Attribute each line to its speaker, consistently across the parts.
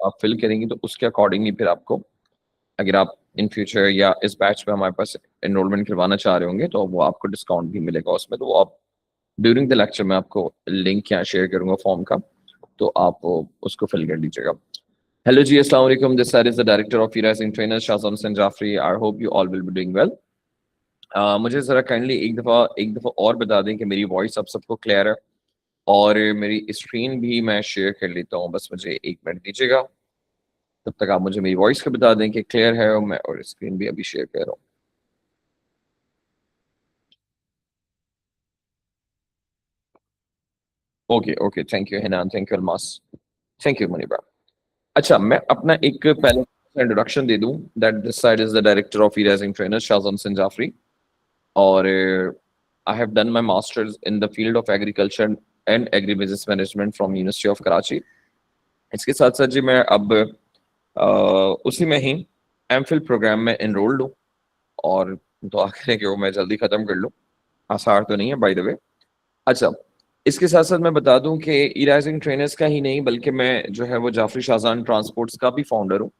Speaker 1: आप फिल करेंगी तो उसके अकॉर्डिंगली फिर आपको, अगर आप इन फ्यूचर या इस बैच में हमारे पास एनरोलमेंट करवाना चाह रहे होंगे तो वो आपको डिस्काउंट भी मिलेगा उसमें। तो वो आप ड्यूरिंग द लेक्चर में आपको लिंक यहाँ शेयर करूंगा फॉर्म का, तो आप उसको फिल कर लीजिएगा। हेलो जी, अस्सलाम वालेकुम, this side is the director of e-rising trainers Shahzad Hussain Jafri. I hope you all will be doing well. मुझे जरा काइंडली एक दफ़ा और बता दें कि मेरी वॉइस आप सबको क्लियर है, और मेरी स्क्रीन भी मैं शेयर कर लेता हूँ। बस मुझे 1 मिनट दीजिएगा, तब तक आप मुझे मेरी वॉइस का बता दें कि क्लियर है, और मैं और स्क्रीन भी अभी शेयर कर रहा हूँ। Okay okay, thank you Hinan, thank you Almas, thank you Muneeba. अच्छा, मैं अपना एक पहले इंट्रोडक्शन दे दूं that this side is the director of e-rising trainers Shahzad Hussain Jafri, और I have done my masters in the field of agriculture and agri business management from university of Karachi. इसके साथ साथ जी मैं अब उसी में ही एमफिल प्रोग्राम में एनरोल्ड हूँ, और दुआ करें कि वो मैं जल्दी ख़त्म कर लूँ। आसार तो नहीं है बाय द वे। अच्छा, इसके साथ साथ मैं बता दूं कि e-rising ट्रेनर्स का ही नहीं बल्कि मैं जो है वो जाफरी शाहजान ट्रांसपोर्ट्स का भी फाउंडर हूँ,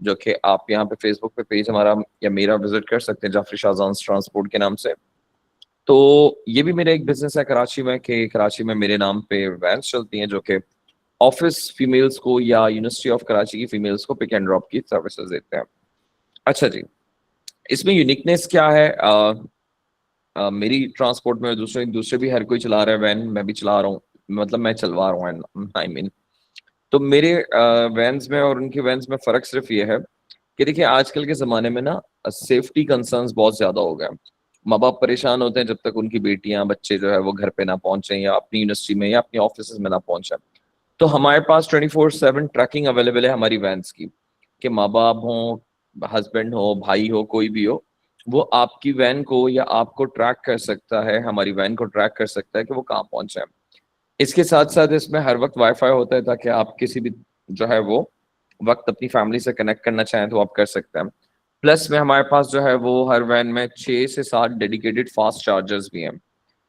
Speaker 1: जो कि आप यहाँ पे फेसबुक पे पेज हमारा या मेरा विजिट कर सकते हैं, जाफरी शाहजान ट्रांसपोर्ट के नाम से। तो ये भी मेरा एक बिजनेस है कराची में, कि कराची में मेरे नाम पे वैन्स चलती हैं, जो कि ऑफिस फीमेल्स को या यूनिवर्सिटी ऑफ कराची की फीमेल्स को पिक एंड ड्रॉप की सर्विसेज देते हैं। अच्छा जी, इसमें यूनिकनेस क्या है? मेरी ट्रांसपोर्ट में दूसरे दूसरे भी हर कोई चला रहा है वैन, मैं भी चला रहा हूँ, मतलब मैं चलवा रहा हूँ आई मीन। तो मेरे वैन्स में और उनकी वैन्स में फ़र्क सिर्फ ये है कि देखिए, आजकल के ज़माने में ना सेफ्टी कंसर्न्स बहुत ज़्यादा हो गए हैं। माँ बाप परेशान होते हैं जब तक उनकी बेटियां बच्चे जो है वो घर पे ना पहुंचे, या अपनी यूनिवर्सिटी में या अपनी ऑफिस में ना पहुंचे। तो हमारे पास 24/7 ट्रैकिंग अवेलेबल है हमारी वैन्स की, कि माँ बाप हो, हस्बैंड हो, भाई हो, कोई भी हो, वो आपकी वैन को या आपको ट्रैक कर सकता है, हमारी वैन को ट्रैक कर सकता है कि वो कहाँ पहुंचे हैं। इसके साथ साथ इसमें हर वक्त वाईफाई होता है, ताकि आप किसी भी जो है वो वक्त अपनी फैमिली से कनेक्ट करना चाहें तो आप कर सकते हैं। प्लस में हमारे पास जो है वो हर वैन में 6 से 7 डेडिकेटेड फास्ट चार्जर्स भी हैं।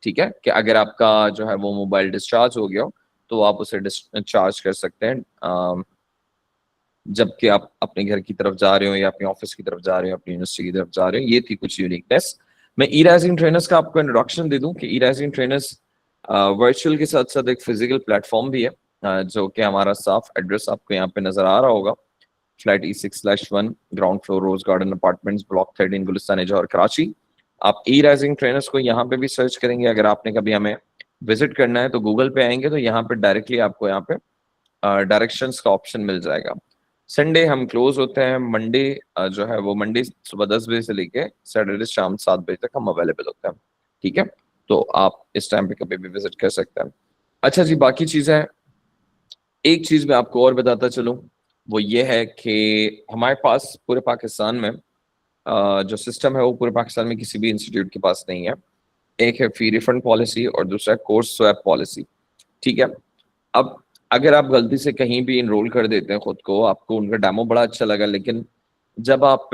Speaker 1: ठीक है, कि अगर आपका जो है वो मोबाइल डिस्चार्ज हो गया हो तो आप उसे डिस्चार्ज कर सकते हैं, जबकि आप अपने घर की तरफ जा रहे हो या अपने ऑफिस की तरफ जा रहे हो, अपनी यूनिवर्सिटी की तरफ जा रहे हो। ये थी कुछ यूनिकनेस। मैं e-rising ट्रेनर्स का आपको इंट्रोडक्शन दे दूं कि e-rising ट्रेनर्स वर्चुअल के साथ साथ एक फिजिकल प्लेटफॉर्म भी है, जो कि हमारा साफ एड्रेस आपको यहाँ पे नजर आ रहा होगा, flat E6/1, ground floor, rose garden apartments, block 13, Gulistan Jauhar, Karachi. आप e-rising ट्रेनर्स को यहाँ पे भी सर्च करेंगे। अगर आपने कभी हमें विजिट करना है तो गूगल पे आएंगे तो यहाँ पे डायरेक्टली आपको यहाँ पे डायरेक्शंस का ऑप्शन मिल जाएगा। संडे हम क्लोज होते हैं, मंडे जो है वो मंडे सुबह 10 बजे से लेके सैटरडे शाम 7 बजे तक हम अवेलेबल होते हैं। ठीक है, तो आप इस टाइम पे कभी भी विजिट कर सकते हैं। अच्छा जी, बाकी चीजें, एक चीज मैं आपको और बताता चलूं, वो ये है कि हमारे पास पूरे पाकिस्तान में जो सिस्टम है वो पूरे पाकिस्तान में किसी भी इंस्टीट्यूट के पास नहीं है। एक है फी रिफंड पॉलिसी और दूसरा है कोर्स स्वैप पॉलिसी। ठीक है, अब अगर आप गलती से कहीं भी इनरोल कर देते हैं खुद को, आपको उनका डेमो बड़ा अच्छा लगा, लेकिन जब आप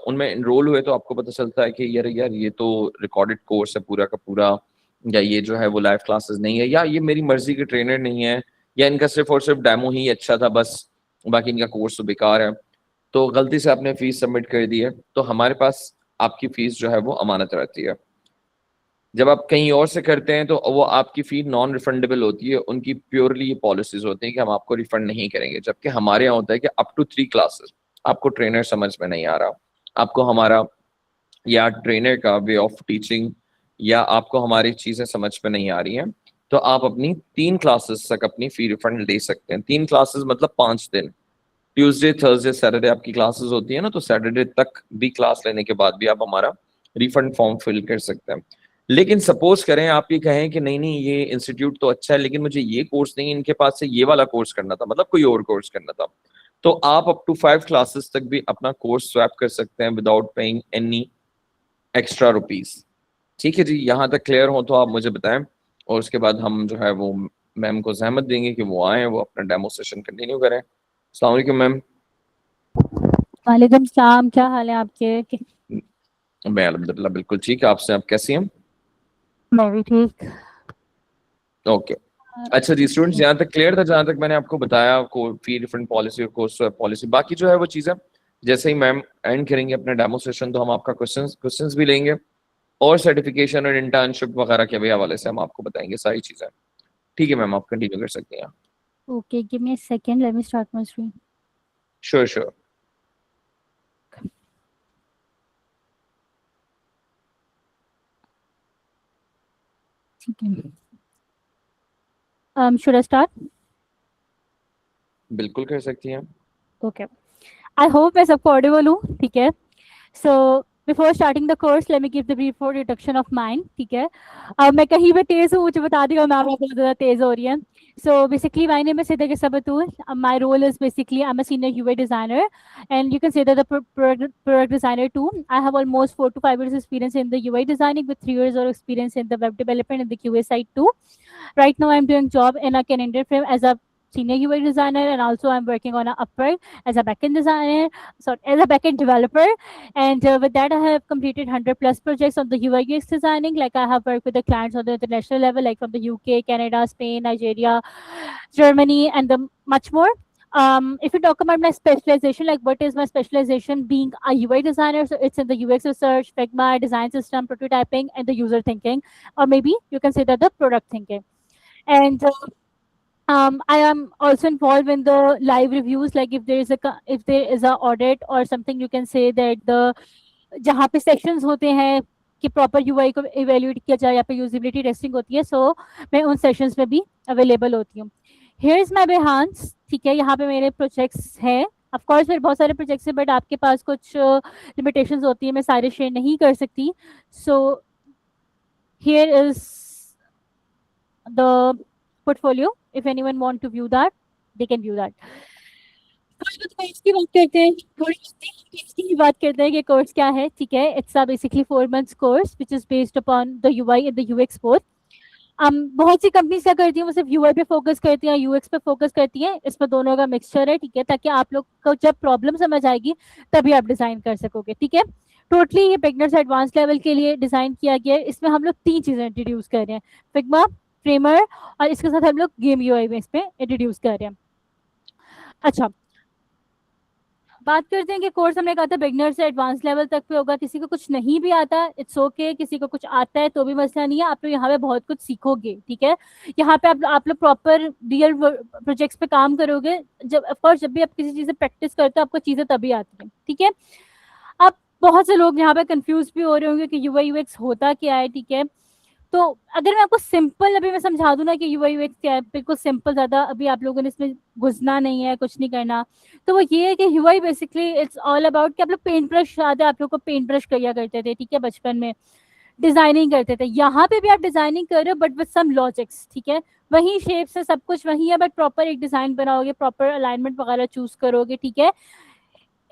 Speaker 1: उनमें इनरोल हुए तो आपको पता चलता है कि यार यार ये तो रिकॉर्डेड कोर्स है पूरा का पूरा, या ये जो है वो लाइव क्लासेस नहीं है, या ये मेरी मर्जी के ट्रेनर नहीं है, या इनका सिर्फ और सिर्फ डेमो ही अच्छा था बस, बाकी इनका कोर्स तो बेकार है, तो गलती से आपने फीस सबमिट कर दी है, तो हमारे पास आपकी फीस जो है वो अमानत रहती है। जब आप कहीं और से करते हैं तो वो आपकी फी नॉन रिफंडेबल होती है, उनकी प्योरली ये पॉलिसीज होती हैं कि हम आपको रिफंड नहीं करेंगे। जबकि हमारे यहाँ होता है कि अप टू 3 क्लासेस आपको ट्रेनर समझ में नहीं आ रहा, आपको हमारा या ट्रेनर का वे ऑफ टीचिंग, या आपको हमारी चीजें समझ में नहीं आ रही हैं, तो आप अपनी 3 क्लासेस तक अपनी फी रिफंड ले सकते हैं। 3 क्लासेस मतलब 5 दिन, ट्यूसडे थर्सडे सैटरडे आपकी क्लासेस होती है ना, तो सैटरडे तक भी क्लास लेने के बाद भी आप हमारा रिफंड फॉर्म फिल कर सकते हैं। लेकिन सपोज करें आप ये कहें कि नहीं नहीं ये इंस्टीट्यूट तो अच्छा है, लेकिन मुझे ये कोर्स नहीं, इनके पास से ये वाला कोर्स करना था, मतलब कोई और कोर्स करना था, तो आप अप टू 5 क्लासेस तक भी अपना कोर्स स्वैप कर सकते हैं without paying any extra rupees. ठीक है जी, यहाँ तक क्लियर हो तो आप मुझे बताएं, और उसके बाद हम जो है वो मैम को जहमत देंगे कि वो आए, वो अपना डेमो सेशन कंटिन्यू करें। अस्सलाम वालेकुम मैम।
Speaker 2: वालेकुम सलाम, क्या हाल है आपके?
Speaker 1: मैं अल्हम्दुलिल्लाह बिल्कुल ठीक है, आपसे आप कैसी हैं?
Speaker 2: मैं भी ठीक।
Speaker 1: ओके, अच्छा जी स्टूडेंट्स, यहाँ तक क्लियर था जहाँ तक मैंने आपको बताया को फी डिफरेंट पॉलिसी और कोर्स पॉलिसी। बाकी जो है वो चीज़ें जैसे ही मैम एंड करेंगे अपना डेमो सेशन तो हम आपका क्वेश्चंस भी लेंगे और सर्टिफिकेशन और इंटर्नशिप वगैरह के भी हवाले से हम आपको बताएंगे सारी चीज़ें। ठीक है मैम, आप कंटिन्यू कर सकते हैं।
Speaker 2: Okay, give me a second. Let me start my screen.
Speaker 1: Sure sure.
Speaker 2: ठीक है। Should I start?
Speaker 1: बिल्कुल कर सकती हैं।
Speaker 2: Okay. I hope मैं सबको audible हूँ, ठीक है? So before starting the course, let me give the brief introduction of mine, ठीक है? अब मैं कहीं पे तेज हूँ, मुझे बता दिया मैम आप बहुत ज़्यादा तेज हो रही है। So basically, my name is Siddiq Sabatul. My role is basically I'm a senior UA designer, and you can say that the product designer too. I have almost 4 to 5 years experience in the UI designing with 3 years of experience in the web development and the QA side too. Right now, I'm doing job in a Canadian firm as a senior UI designer, and also I'm working on a Upwork as a backend designer, so as a backend developer. And with that, I have completed 100 plus projects on the UI UX designing. Like I have worked with the clients on the international level, like from the UK, Canada, Spain, Nigeria, Germany, and the much more. If you talk about my specialization, like what is my specialization being a UI designer, so it's in the UX research, Figma, design system, prototyping, and the user thinking, or maybe you can say that the product thinking. And I am also involved in the live reviews. Like if there is a audit or something, you can say that the जहाँ पे sections होते हैं कि proper UI को evaluate किया जाए, यहाँ पे यूजिबिलिटी टेस्टिंग होती है, सो मैं उन सेशंस में भी अवेलेबल होती हूँ। हियर इज माय बिहान्स, ठीक है? यहाँ पे मेरे प्रोजेक्ट्स हैं। ऑफ कोर्स मेरे बहुत सारे प्रोजेक्ट्स हैं, बट आपके पास कुछ लिमिटेशंस होती है, मैं सारे शेयर नहीं कर सकती। So here is the portfolio. If anyone want to view that, they can view that. इसकी बात करते हैं, थोड़ी इसकी बात करते हैं कि कोर्स क्या है, ठीक है? It's a basically 4 months course which is based upon the UI and the UX both. बहुत सी कंपनीज क्या करती हैं, वो सिर्फ यूआई पे फोकस करती हैं, यूएक्स पे फोकस करती हैं। इसमें दोनों का मिक्सचर है, ठीक है? ताकि आप लोग को जब प्रॉब्लम समझ आएगी तभी आप डिजाइन कर सकोगे, ठीक है? टोटली ये बिगनर से एडवांस लेवल के लिए डिजाइन किया गया है। इसमें हम लोग 3 चीजें इंट्रोड्यूस कर रहे हैं, फिग्मा, फ्रेमर, और इसके साथ हम लोग गेम यूआई में इस पे इंट्रोड्यूस कर रहे हैं। अच्छा, बात करते हैं कि कोर्स हमने कहा था बिगनर से एडवांस लेवल तक पे होगा। किसी को कुछ नहीं भी आता, इट्स ओके। किसी को कुछ आता है तो भी मसला नहीं है, आप लोग यहाँ पे बहुत कुछ सीखोगे, ठीक है? यहाँ पे आप लोग प्रॉपर रियल प्रोजेक्ट्स पे काम करोगे। जब ऑफकोर्स जब भी आप किसी चीज़ से प्रैक्टिस करते हो, आपको चीज़ें तभी आती हैं, ठीक है? अब बहुत से लोग यहाँ पे कंफ्यूज भी हो रहे होंगे कि यूआई यूएक्स होता क्या है, ठीक है? तो अगर मैं आपको सिंपल अभी मैं समझा दूं ना कि यूआई यूएक्स क्या है, बिल्कुल सिंपल, ज्यादा अभी आप लोगों ने इसमें घुसना नहीं है, कुछ नहीं करना। तो वो ये है कि UI basically it's all about कि आप लोग पेंट ब्रश, याद है आप लोग को पेंट ब्रश किया करते थे, ठीक है? बचपन में डिजाइनिंग करते थे। यहाँ पे भी आप डिजाइनिंग कर रहे हो बट विद सम लॉजिक्स, ठीक है? वही शेप से सब कुछ वही है, बट प्रॉपर एक डिजाइन बनाओगे, प्रॉपर अलाइनमेंट वगैरह चूज करोगे, ठीक है?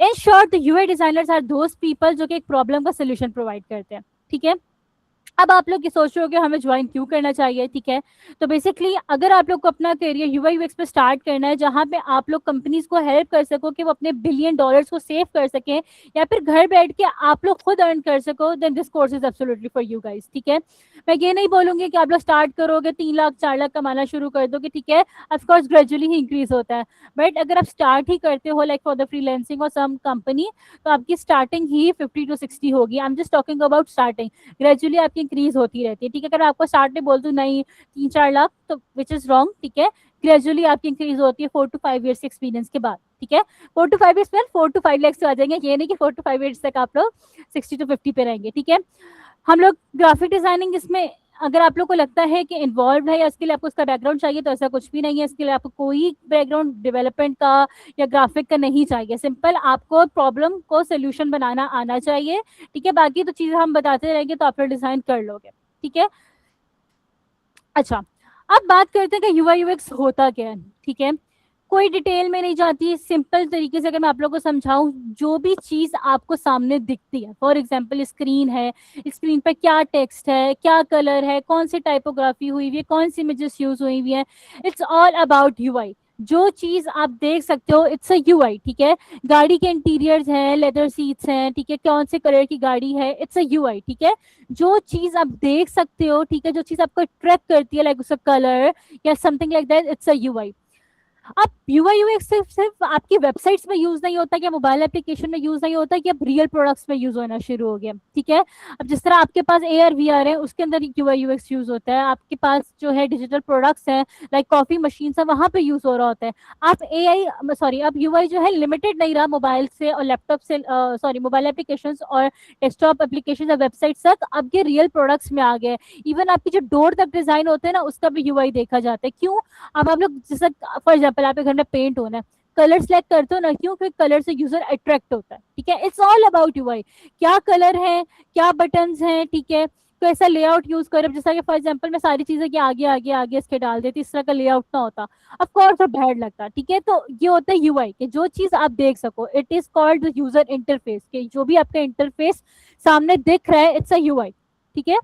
Speaker 2: In short the UI designers are those people जो कि एक प्रॉब्लम का सोल्यूशन प्रोवाइड करते हैं, ठीक है? अब आप लोग ये सोच रहे हो कि हमें ज्वाइन क्यों करना चाहिए, ठीक है? तो बेसिकली अगर आप लोग को अपना करियर यूआई यूएक्स पे स्टार्ट करना है, जहां पे आप लोग कंपनीज को हेल्प कर सको कि वो अपने बिलियन डॉलर्स को सेव कर सकें, या फिर घर बैठ के आप लोग खुद अर्न कर सको, then this course is absolutely for you guys, ठीक है? मैं ये नहीं बोलूंगी कि आप लोग स्टार्ट करोगे 3 लाख 4 लाख कमाना शुरू कर दोगे, ठीक है? ऑफकोर्स ग्रेजुअली ही इंक्रीज होता है, बट अगर आप स्टार्ट ही करते हो लाइक फॉर द फ्रीलांसिंग और सम कंपनी, तो आपकी स्टार्टिंग ही 50 to 60 होगी। I am just talking about starting, gradually आपकी इंक्रीज होती रहती है, ठीक है? अगर आपको स्टार्ट में बोल दूं नहीं 3-4 लाख, तो विच इज रॉन्ग, ठीक है? ग्रेजुअली आपकी इंक्रीज होती है 4 to 5 ईयर्स के एक्सपीरियंस के बाद, ठीक है? 4 to 5 ईयर्स में 4 to 5 लाख आ जाएंगे, ये नहीं कि 4 to 5 ईयर्स तक आप लोग 60 to 50 पे रहेंगे, ठीक है? हम लोग ग्राफिक डिजाइनिंग, इसमें अगर आप लोग को लगता है कि इन्वॉल्व है या इसके लिए आपको उसका बैकग्राउंड चाहिए, तो ऐसा कुछ भी नहीं है। इसके लिए आपको कोई बैकग्राउंड डेवलपमेंट का या ग्राफिक का नहीं चाहिए। सिंपल आपको प्रॉब्लम को सोल्यूशन बनाना आना चाहिए, ठीक है? बाकी तो चीजें हम बताते रहेंगे तो आप लोग डिजाइन कर लोगे, ठीक है? अच्छा, अब बात करते हैं कि यूआई यूएक्स होता क्या है, ठीक है? कोई डिटेल में नहीं जाती, सिंपल तरीके से अगर मैं आप लोगों को समझाऊं, जो भी चीज आपको सामने दिखती है, फॉर एग्जांपल स्क्रीन है, स्क्रीन पर क्या टेक्स्ट है, क्या कलर है, कौन सी टाइपोग्राफी हुई हुई है, कौन सी इमेजेस यूज हुई हुई है, इट्स ऑल अबाउट यूआई। जो चीज आप देख सकते हो इट्स अ यूआई, ठीक है। गाड़ी के इंटीरियर्स हैं, लेदर सीट्स हैं, ठीक है, कौन से कलर की गाड़ी है, इट्स अ यूआई, ठीक है। जो चीज आप देख सकते हो, ठीक है, जो चीज आपको अट्रैक्ट करती है लाइक उसका कलर या something like that, it's a UI. अब यूआई यूएक्स सिर्फ सिर्फ आपकी वेबसाइट्स में यूज नहीं होता, या मोबाइल एप्लीकेशन में यूज नहीं होता, कि अब रियल प्रोडक्ट्स में यूज होना शुरू हो गया, ठीक है। अब जिस तरह आपके पास एआर वीआर है, उसके अंदर यूआई यूएक्स यूज होता है। आपके पास जो है डिजिटल प्रोडक्ट्स हैं लाइक कॉफी मशीन है, वहां पे यूज हो रहा होता है। आप एआई सॉरी अब यूआई जो है लिमिटेड नहीं रहा मोबाइल से और लैपटॉप से, सॉरी मोबाइल एप्लीकेशन और डेस्कटॉप एप्लीकेशन या वेबसाइट तक, अब ये रियल प्रोडक्ट्स में आ गए। इवन आपकी जो डोर तक डिजाइन होते हैं ना, उसका भी यूआई देखा जाता है। क्यों? अब आप लोग जैसे फॉर एग्जाम्पल आपके घर में पेंट होना है, कलर सेलेक्ट करते हो ना, क्यों? क्योंकि कलर से यूजर अट्रैक्ट होता है, ठीक है। इट्स ऑल अबाउट यूआई, क्या कलर है, क्या बटन्स हैं, ठीक है, कैसा लेआउट यूज करें। जैसा कि फॉर एग्जांपल मैं सारी चीजें कि आगे आगे आगे इसके डाल देती, इस तरह का लेआउट ना होता, ऑफ कोर्स वो बैड लगता, ठीक है। तो ये होता है यूआई, कि जो चीज आप देख सको, it is called the user interface, कि जो भी आपका इंटरफेस सामने दिख रहा है, इट्स अ यूआई, ठीक है।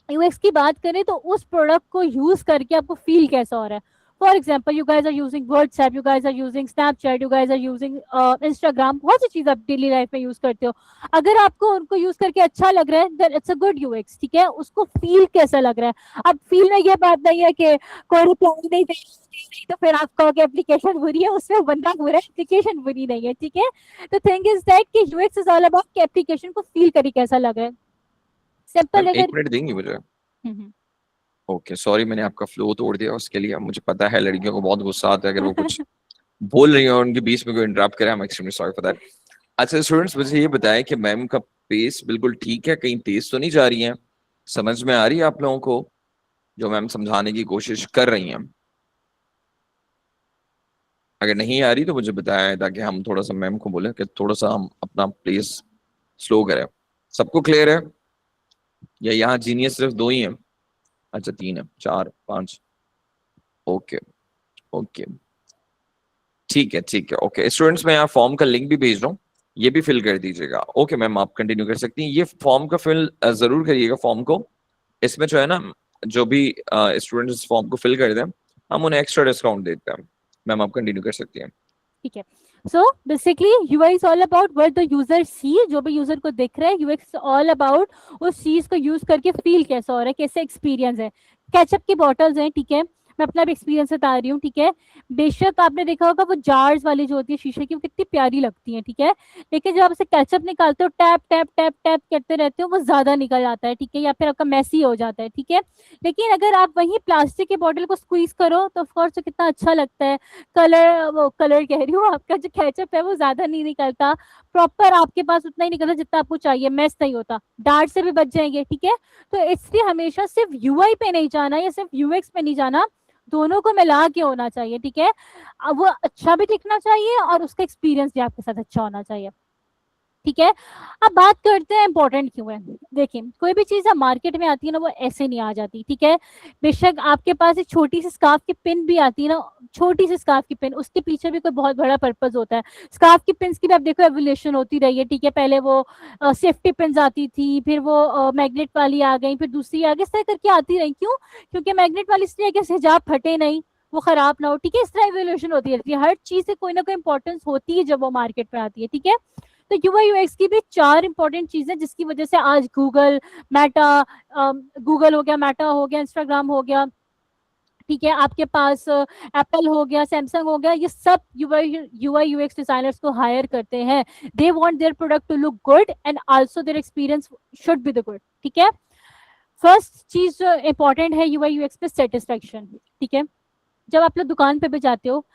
Speaker 2: यूएक्स की बात करें तो उस प्रोडक्ट को यूज करके आपको फील कैसा हो रहा है। For example, you guys are using WhatsApp, you guys are using Snapchat, you guys are using Instagram, बहुत सी चीज आप डेली लाइफ में यूज करते हो। अगर आपको उनको यूज करके अच्छा लग रहा है, then it's a good UX, ठीक है। उसको फील कैसा लग रहा है। अब फील में ये बात नहीं है कि कोई रिप्लाई नहीं दे नहीं तो फिर आप कहोगे एप्लीकेशन बुरी है, उसमें बंदा बुरा है, एप्लीकेशन बुरी नहीं है, ठीक है। तो थिंग इज दैट कि यूएक्स इज ऑल अबाउट कि एप्लीकेशन को फील करी कैसा लग रहा है। सिंपल
Speaker 1: मैम
Speaker 2: अगर
Speaker 1: 1 मिनट देंगी मुझे?
Speaker 2: हम्म,
Speaker 1: ओके, सॉरी मैंने आपका फ्लो तोड़ दिया उसके लिए। मुझे पता है लड़कियों को बहुत गुस्सा आता है अगर वो कुछ बोल रही हो उनके बीच में कोई इंटरप्ट करे। I am extremely sorry for that. अच्छा स्टूडेंट्स, मुझे ये बताएं कि मैम का पेस बिल्कुल ठीक है, कहीं तेज तो नहीं जा रही है? समझ में आ रही है आप लोगों को जो मैम समझाने की कोशिश कर रही हैं? अगर नहीं आ रही तो मुझे बताएं, ताकि हम थोड़ा सा मैम को बोले कि थोड़ा सा हम अपना पेस स्लो करें। सबको क्लियर है? या यहाँ जीनियस सिर्फ 2 ही हैं? अच्छा 3 है, 4 5। ओके ओके, ठीक है ठीक है। ओके स्टूडेंट्स, मैं यहाँ फॉर्म का लिंक भी भेज रहा हूँ, ये भी फिल कर दीजिएगा। ओके मैम, आप कंटिन्यू कर सकती हैं। ये फॉर्म का फिल जरूर करिएगा फॉर्म को। इसमें जो है ना, जो भी स्टूडेंट्स इस फॉर्म को फिल कर दें, हम उन्हें एक्स्ट्रा डिस्काउंट देते हैं। मैम आप कंटिन्यू कर सकती हैं।
Speaker 2: ठीक है। So basically UI is all about what the user see, जो भी यूजर को दिख रहा है। यूएक्स ऑल अबाउट उस चीज को यूज करके फील कैसा हो रहा है, कैसे एक्सपीरियंस है। केचप की बॉटल्स हैं, ठीक है, मैं अपना भी एक्सपीरियंस बता रही हूँ, ठीक है। बेशक आपने देखा होगा वो जार्स वाली जो होती है शीशे की, वो कितनी प्यारी लगती है, ठीक है। लेकिन जब आप उसे केचप निकालते हो, टैप टैप टैप टैप करते रहते हो, वो ज्यादा निकल जाता है, ठीक है, या फिर आपका मैसी हो जाता है, ठीक है। लेकिन अगर आप वही प्लास्टिक की बॉटल को स्क्वीज करो तो ऑफकोर्स कितना अच्छा लगता है। कलर, वो कलर कह रही हूँ, आपका जो केचप है वो ज्यादा नहीं निकलता, प्रॉपर आपके पास उतना ही निकलता जितना आपको चाहिए, मैस नहीं होता, डार्ट से भी बच जाएंगे, ठीक है। तो इसलिए हमेशा सिर्फ यूआई पे नहीं जाना या सिर्फ यूएक्स पे नहीं जाना, दोनों को मिला के होना चाहिए, ठीक है। अब वो अच्छा भी दिखना चाहिए और उसका एक्सपीरियंस भी आपके साथ अच्छा होना चाहिए, ठीक है। अब बात करते हैं इंपॉर्टेंट क्यों है। देखिए, कोई भी चीज अब मार्केट में आती है ना, वो ऐसे नहीं आ जाती, ठीक है। बेशक आपके पास एक छोटी सी स्कार्फ की पिन भी आती है ना, छोटी सी स्कार्फ की पिन, उसके पीछे भी कोई बहुत बड़ा पर्पज होता है। स्कार्फ की पिन की भी आप देखो एवोल्यूशन होती रही है, ठीक है। पहले वो सेफ्टी पिन आती थी, फिर वो मैग्नेट वाली आ गई, फिर दूसरी आगे, इस तरह करके आती रही। क्यों? क्योंकि मैग्नेट वाली इसलिए कि हिजाब फटे नहीं, वो खराब ना हो, ठीक है। इस तरह एवोल्यूशन होती रहती है, हर चीज से कोई ना कोई इंपॉर्टेंस होती है जब वो मार्केट में आती है, ठीक है। तो यूआई यूएक्स की भी 4 इंपॉर्टेंट चीजें जिसकी वजह से आज गूगल, मेटा, गूगल हो गया, मेटा हो गया, इंस्टाग्राम हो गया, ठीक है, आपके पास एप्पल हो गया, सैमसंग हो गया, ये सब यूआई यूएक्स डिजाइनर्स को हायर करते हैं। They want their product to look good and also their experience should be the good, ठीक है। फर्स्ट चीज जो इंपॉर्टेंट है यूआई यूएक्स पे, सेटिस्फेक्शन, ठीक है। जब आप लोग दुकान पे भी जाते हो,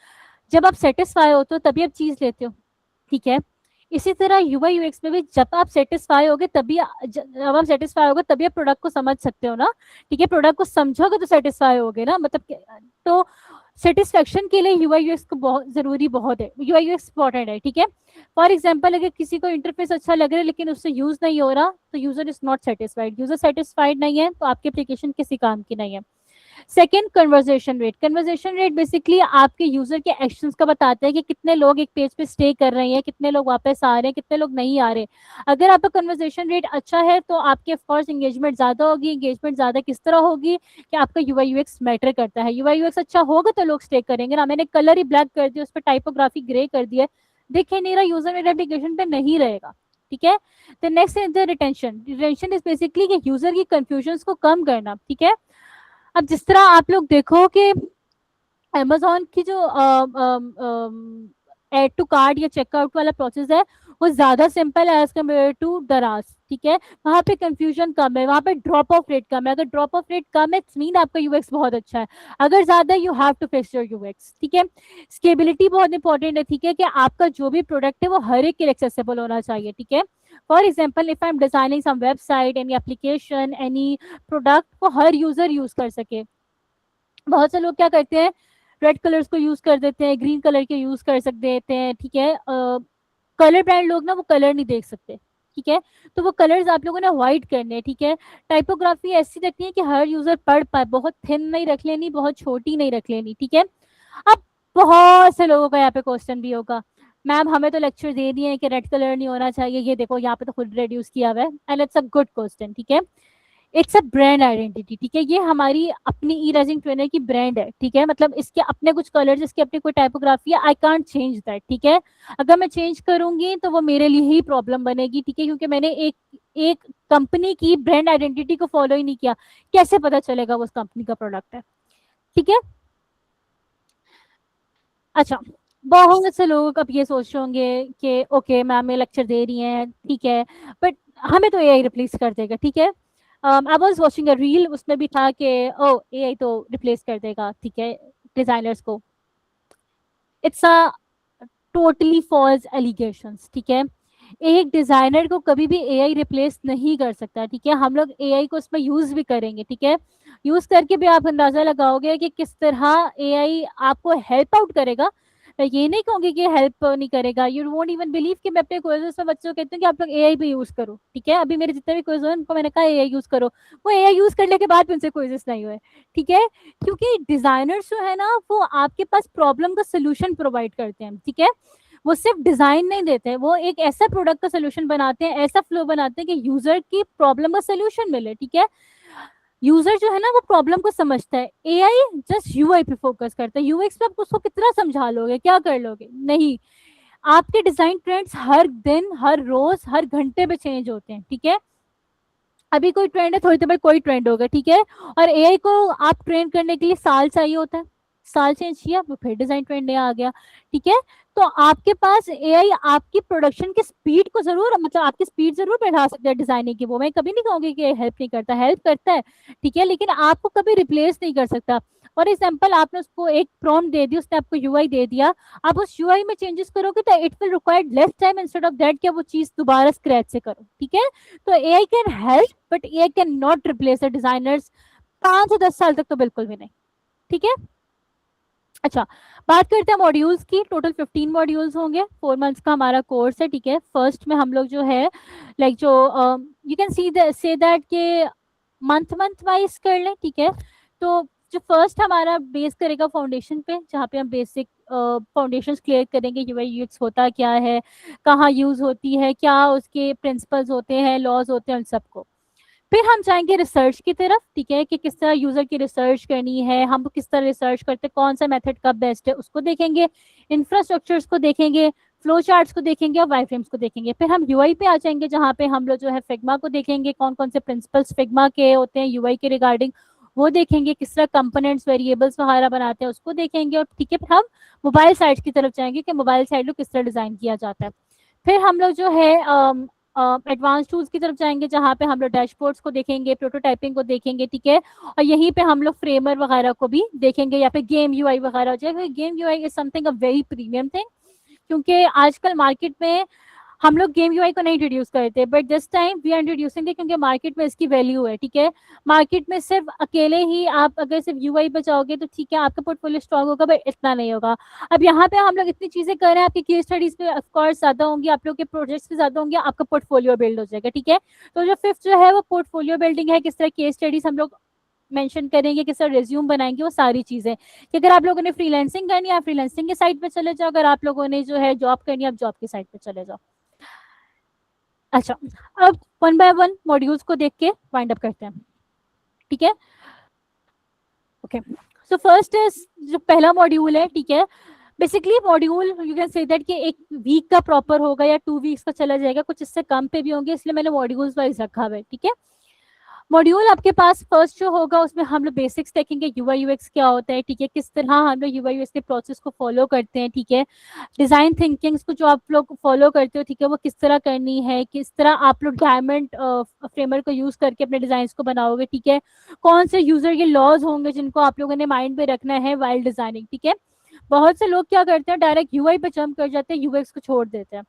Speaker 2: जब आप सेटिस्फाई होते हो तभी आप चीज लेते हो, ठीक है। इसी तरह यूआई यूएक्स में भी जब आप सेटिस्फाई होगे तभी, जब आप सेटिस्फाई होगे तभी आप प्रोडक्ट को समझ सकते हो ना, ठीक है। प्रोडक्ट को समझोगे तो सेटिस्फाई होगे ना, मतलब तो सेटिस्फेक्शन के लिए यूआई यूएक्स को बहुत जरूरी, बहुत है, यूआई यूएक्स इंपॉर्टेंट है, ठीक है। फॉर एग्जाम्पल, अगर किसी को इंटरफेस अच्छा लग रहा है लेकिन उससे यूज नहीं हो रहा, तो user is not satisfied. User satisfied नहीं है तो आपकी एप्लीकेशन किसी काम की नहीं है। Second, conversation rate. Conversation rate basically आपके यूजर के एक्शंस का बताता है कि कितने लोग एक पेज पे स्टे कर रहे हैं, कितने लोग वापस आ रहे हैं, कितने लोग नहीं आ रहे। अगर आपका कन्वर्सेशन रेट अच्छा है तो आपके ऑफकोर्स एंगेजमेंट ज्यादा होगी। एंगेजमेंट ज्यादा किस तरह होगी कि आपका यूआई यूएक्स मैटर करता है। यूआई यूएक्स अच्छा होगा तो लोग स्टे करेंगे ना। मैंने कलर ही ब्लैक कर दिया, उस पर टाइपोग्राफी ग्रे कर दिया, देखे नहीं रहा यूजर, मेरे एप्लीकेशन पे नहीं रहेगा। ठीक है। तो next is the retention. Retention is basically कि यूजर की कंफ्यूजन को कम करना। ठीक है। अब जिस तरह आप लोग देखो कि अमेजोन की जो एड टू कार्ट या चेकआउट वाला प्रोसेस है वो ज्यादा सिंपल है एज कम्पेयर टू दराज। ठीक है। वहां पे कंफ्यूजन कम है, वहां पे ड्रॉप ऑफ रेट कम है। अगर ड्रॉप ऑफ रेट कम है मीन आपका यूएक्स बहुत अच्छा है। अगर ज्यादा you have to fix your UX. ठीक है। स्केबिलिटी बहुत इंपॉर्टेंट है। ठीक है कि आपका जो भी प्रोडक्ट है वो हर एक के लिए एक्सेसिबल होना चाहिए। ठीक है। For example if I am designing some website, any application, any product को हर यूजर यूज कर सके। बहुत से लोग क्या करते हैं, रेड कलर्स को यूज कर देते हैं, ग्रीन कलर के यूज कर सकते देते हैं। ठीक है। कलर ब्रांड लोग ना वो कलर नहीं देख सकते। ठीक है। तो वो कलर्स आप लोगों ने अवॉइड करने हैं। ठीक है। टाइपोग्राफी ऐसी रखनी है कि हर यूजर पढ़ पाए, बहुत थिन नहीं रख लेनी, बहुत छोटी नहीं रख लेनी। ठीक है। अब बहुत से लोगों का यहाँ पे क्वेश्चन भी होगा, मैम हमें तो लेक्चर दे दिए हैं कि रेड कलर नहीं होना चाहिए, ये देखो यहाँ पे तो खुद रेड्यूस किया हुआ है। And it's a good question. ठीक है। It's a brand identity. ठीक है। ये हमारी अपनी ई रेजिंग ट्रेनर की ब्रांड है। ठीक है। मतलब इसके अपने कुछ कलर्स, इसके अपनी कोई टाइपोग्राफी है, आई कांट चेंज दैट। ठीक है। अगर मैं चेंज करूंगी तो वो मेरे लिए ही प्रॉब्लम बनेगी। ठीक है। क्योंकि मैंने एक एक कंपनी की ब्रांड आइडेंटिटी को फॉलो ही नहीं किया, कैसे पता चलेगा वो उस कंपनी का प्रोडक्ट है। ठीक है। अच्छा, बहुत से लोग अब ये सोच रहे होंगे कि ओके मैम ये लेक्चर दे रही हैं, ठीक है, बट हमें तो एआई रिप्लेस कर देगा। ठीक है। I was watching a reel, उसमें भी था कि ओ एआई तो रिप्लेस कर देगा, ठीक है, डिजाइनर्स को। It's a totally false allegations. ठीक है। एक डिजाइनर को कभी भी एआई रिप्लेस नहीं कर सकता। ठीक है। हम लोग एआई को इसमें यूज भी करेंगे। ठीक है। यूज करके भी आप अंदाजा लगाओगे कि किस तरह एआई आपको हेल्प आउट करेगा। मैं ये नहीं कहूंगी कि हेल्प नहीं करेगा। यू वोंट इवन बिलीव कि मैं अपने क्विज़ेस में बच्चों को कहती हूँ कि आप लोग एआई पे यूज करो। ठीक है। अभी मेरे जितने भी क्विज हुए उनको मैंने कहा एआई यूज करो, वो एआई यूज करने के बाद भी उनसे क्विज़ेस नहीं हुए। ठीक है। क्योंकि डिजाइनर्स जो है ना वो आपके पास प्रॉब्लम का सोल्यूशन प्रोवाइड करते हैं। ठीक है। वो सिर्फ डिजाइन नहीं देते, वो एक ऐसा प्रोडक्ट का सोल्यूशन बनाते हैं, ऐसा फ्लो बनाते हैं कि यूजर की प्रॉब्लम का सोल्यूशन मिले। ठीक है। यूजर जो है ना वो प्रॉब्लम को समझता है, एआई जस्ट यूआई पे फोकस करता है। यूएक्स पे आप उसको कितना समझा लोगे, क्या कर लोगे, नहीं। आपके डिजाइन ट्रेंड्स हर दिन, हर रोज, हर घंटे पे चेंज होते हैं। ठीक है। अभी कोई ट्रेंड है, थोड़ी देर बाद कोई ट्रेंड होगा। ठीक है। और एआई को आप ट्रेन करने के लिए साल चाहिए होता है, साल चेंज किया वो फिर डिजाइन ट्रेंड नया आ गया। ठीक है। तो आपके पास एआई आपकी प्रोडक्शन की स्पीड को जरूर, मतलब आपकी स्पीड जरूर बढ़ा सकता है डिजाइनिंग की, वो मैं कभी नहीं कहूंगी कि हेल्प नहीं करता, हेल्प करता है। ठीक है। लेकिन आपको कभी रिप्लेस नहीं कर सकता। फॉर एग्जाम्पल आपने उसको एक प्रॉम्प्ट दे दी, उसने आपको यूआई दे दिया, आप उस यूआई में चेंजेस करोगे तो it will require less time instead of that कि वो चीज दोबारा स्क्रैच से करो। ठीक है। तो AI can help but AI can not replace the designers, 5 से 10 साल तक तो बिल्कुल भी नहीं। ठीक है। अच्छा, बात करते हैं मॉड्यूल्स की। टोटल 15 मॉड्यूल्स होंगे, 4 मंथ्स का हमारा कोर्स है। ठीक है। फर्स्ट में हम लोग जो है लाइक जो you can see say that के मंथ मंथ वाइज कर लें। ठीक है। तो जो फर्स्ट हमारा बेस करेगा फाउंडेशन पे, जहाँ पे हम बेसिक फाउंडेशन क्लियर करेंगे, यूआई यूएक्स होता क्या है, कहाँ यूज होती है, क्या उसके प्रिंसिपल्स होते हैं, लॉज होते हैं, उन सबको। फिर हम जाएंगे रिसर्च की तरफ। ठीक है। कि किस तरह यूजर की रिसर्च करनी है, हम किस तरह रिसर्च करते हैं, कौन सा मेथड कब बेस्ट है, उसको देखेंगे। इंफ्रास्ट्रक्चर्स को देखेंगे, फ्लो चार्ट्स को देखेंगे और वाईफ्रेम्स को देखेंगे। फिर हम यूआई पे आ जाएंगे, जहाँ पे हम लोग जो है फिग्मा को देखेंगे, कौन कौन से प्रिंसिपल्स फिग्मा के होते हैं यूआई के रिगार्डिंग, वो देखेंगे। किस तरह कंपोनेंट्स, वेरिएबल्स वगैरह बनाते हैं, उसको देखेंगे। और ठीक है, फिर हम मोबाइल साइट की तरफ जाएंगे कि मोबाइल साइट को किस तरह डिजाइन किया जाता है। फिर हम लोग जो है एडवांस टूल्स की तरफ जाएंगे, जहाँ पे हम लोग डैशबोर्ड्स को देखेंगे, प्रोटोटाइपिंग को देखेंगे। ठीक है। और यहीं पे हम लोग फ्रेमर वगैरह को भी देखेंगे, या फिर गेम यूआई वगैरह हो जाएगा। Game UI is something a very premium thing, क्योंकि आजकल मार्केट में हम लोग गेम यूआई को नहीं इंट्रोड्यूस करते, but this time we are introducing it, क्योंकि मार्केट में इसकी वैल्यू है। ठीक है। मार्केट में सिर्फ अकेले ही आप अगर सिर्फ यूआई पे जाओगे तो ठीक है, आपका पोर्टफोलियो स्ट्रॉन्ग होगा, बट इतना नहीं होगा। अब यहाँ पे हम लोग इतनी चीजें कर रहे हैं, आपकी केस स्टडीज पे ऑफकोर्स ज्यादा होंगी, आप लोग के प्रोजेक्ट्स भी ज्यादा होंगे, आपका पोर्टफोलियो बिल्ड हो जाएगा। ठीक है। तो जो फिफ्थ जो है वो पोर्टफोलियो बिल्डिंग है, किस तरह केस स्टडीज हम लोग मेंशन करेंगे, किस तरह रिज्यूम बनाएंगे, वो सारी चीजें कि अगर आप लोगों ने फ्रीलांसिंग करनी है आप फ्रीलांसिंग के साइट पे चले जाओ, अगर आप लोगों ने जो है जॉब करनी है आप जॉब के साइट पे चले जाओ। अच्छा, अब वन बाय वन मॉड्यूल्स को देख के वाइंड अप करते हैं, ठीक है। ओके, सो फर्स्ट इज जो पहला मॉड्यूल है, ठीक है, basically module you can say that कि एक वीक का प्रॉपर होगा या 2 वीक्स का चला जाएगा, कुछ इससे कम पे भी होंगे, इसलिए मैंने मॉड्यूल्स वाइज रखा हुआ है, ठीक है। मॉड्यूल आपके पास फर्स्ट जो होगा उसमें हम लोग बेसिक्स देखेंगे, यूआई यूएक्स क्या होता है, ठीक है, किस तरह हम लोग यूआई यूएक्स के प्रोसेस को फॉलो करते हैं, ठीक है। डिजाइन थिंकिंग्स को जो आप लोग फॉलो करते हो, ठीक है, वो किस तरह करनी है, किस तरह आप लोग डायमंड फ्रेमवर्क को यूज करके अपने डिजाइन को बनाओगे, ठीक है। कौन से यूजर के लॉज होंगे जिनको आप लोगों ने माइंड में रखना है वाइल डिजाइनिंग, ठीक है। बहुत से लोग क्या करते हैं, डायरेक्ट यूआई पे जंप कर जाते हैं, यूएक्स को छोड़ देते हैं,